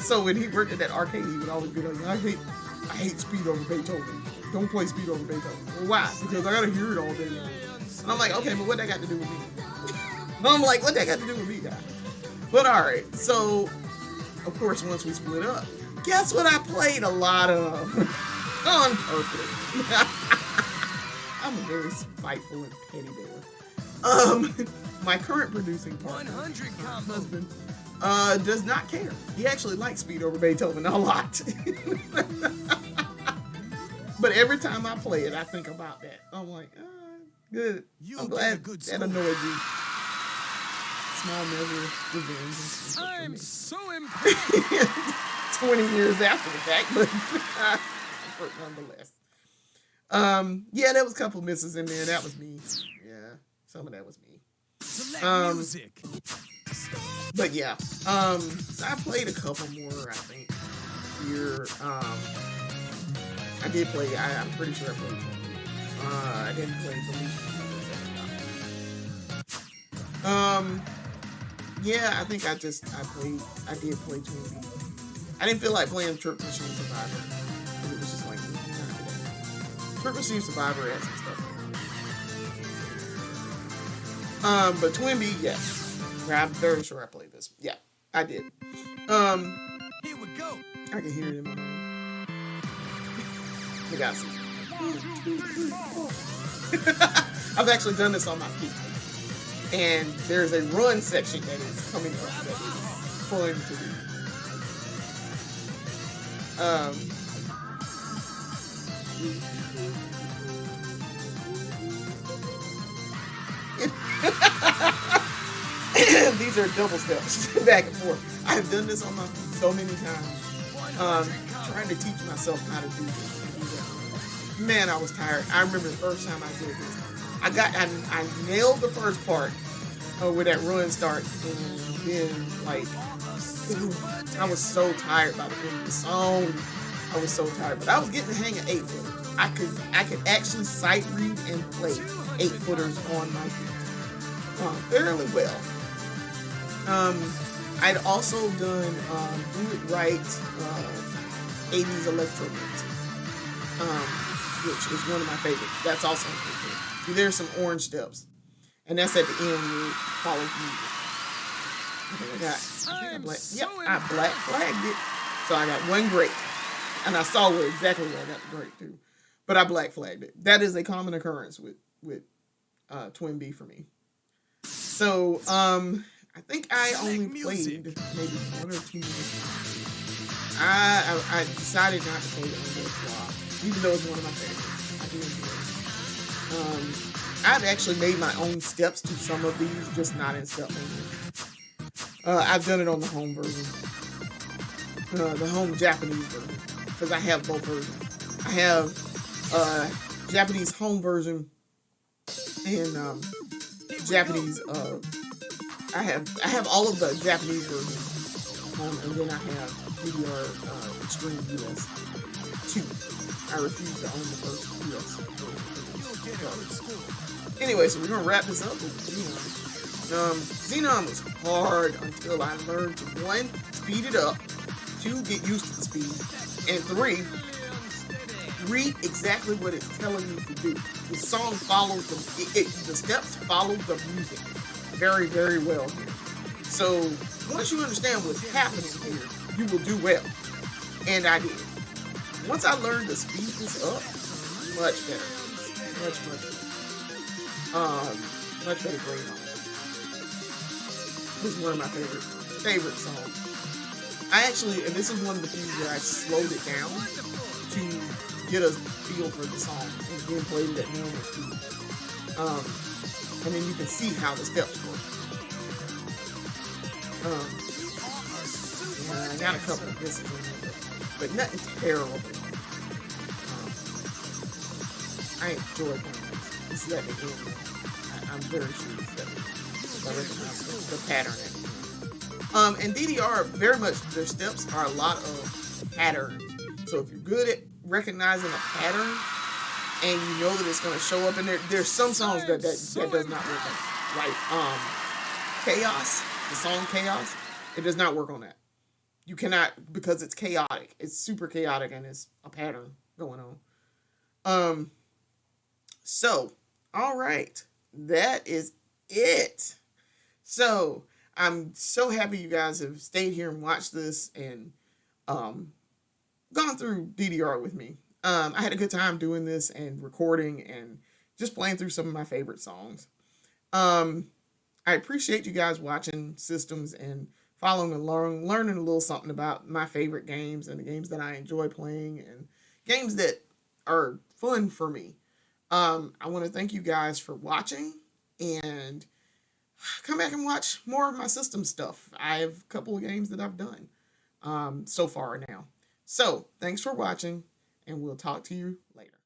So when he worked at that arcade, he would always be like, I hate Speed Over Beethoven. Don't play Speed Over Beethoven. Well, why? Because I gotta hear it all day long. And I'm like, okay, but what that got to do with me? And I'm like, what that got to do with me, guy? But alright, so of course once we split up, guess what I played a lot of? On purpose. I'm a very spiteful and petty bear. My current producing partner, my husband, does not care. He actually likes Speed over Beethoven a lot. But every time I play it, I think about that. I'm like, good. I'm glad that annoyed you. Small measure of revenge. I'm so impressed. 20 years after the fact, but nonetheless. Yeah, there was a couple misses in there. That was me. Yeah, some of that was me. Select music. But yeah, so I played a couple more, I think, here. I did play, I'm pretty sure I played I didn't play the yeah, I think I did play Twin Beat. I didn't feel like playing Trick Machine Survivor. It was just like, Trick Machine Survivor had some stuff. But Twin Beat, yes. I'm very sure I played this. Yeah, I did. Here we go. I can hear it in my mind. We got some. I've actually done this on my feet. And there's a run section that is coming up that is fun to do. These are double steps back and forth. I've done this on my feet so many times. Trying to teach myself how to do this. Man, I was tired. I remember the first time I did this. I nailed the first part where that run starts, and then like I was so tired by the end of the song. I was so tired, but I was getting the hang of 8-footers. I could actually sight read and play 8-footers on my feet fairly well. I'd also done Do It Right 80s electro mix, which is one of my favorites. That's also pretty good. There's some orange steps, and that's at the end where it follows music. I black flagged it, so I got one great, and I saw exactly where I got the great too, but I black flagged it. That is a common occurrence with Twin B for me. So I think I only played maybe 1 or 2 minutes. I decided not to play it on the flop, even though it's one of my favorites. I do enjoy it. I've actually made my own steps to some of these, just not in Stepmania. I've done it on the home version, the home Japanese version, because I have both versions. I have Japanese home version and Japanese. I have all of the Japanese versions, and then I have DDR Extreme US 2. I refuse to own the first US version. Anyway, so we're gonna wrap this up with Xenon. Xenon was hard until I learned to 1, speed it up, 2, get used to the speed, and 3, read exactly what it's telling you to do. The song follows the steps follow the music very, very well here. So once you understand what's happening here, you will do well. And I did. Once I learned to speed this up, much better. Much better. Much better grade on it. This is one of my favorite songs. I actually, and this is one of the things where I slowed it down to get a feel for the song, and then played it at normal speed. And then you can see how the steps work. Yeah, I got a couple of misses in there, but nothing terrible. I enjoy playing this. This is at the end. I'm very sure it's at the end. I recognize the pattern at the end. And DDR, very much, their steps are a lot of patterns. So if you're good at recognizing a pattern, and you know that it's going to show up in there, there's some songs that does not work on. Like Chaos, the song Chaos, it does not work on that. You cannot, because it's chaotic. It's super chaotic, and it's a pattern going on. So, all right. That is it. So, I'm so happy you guys have stayed here and watched this and gone through DDR with me. I had a good time doing this and recording and just playing through some of my favorite songs. Um, I appreciate you guys watching Systems and following along, learning a little something about my favorite games and the games that I enjoy playing and games that are fun for me. I want to thank you guys for watching and come back and watch more of my system stuff. I have a couple of games that I've done so far now. So thanks for watching, and we'll talk to you later.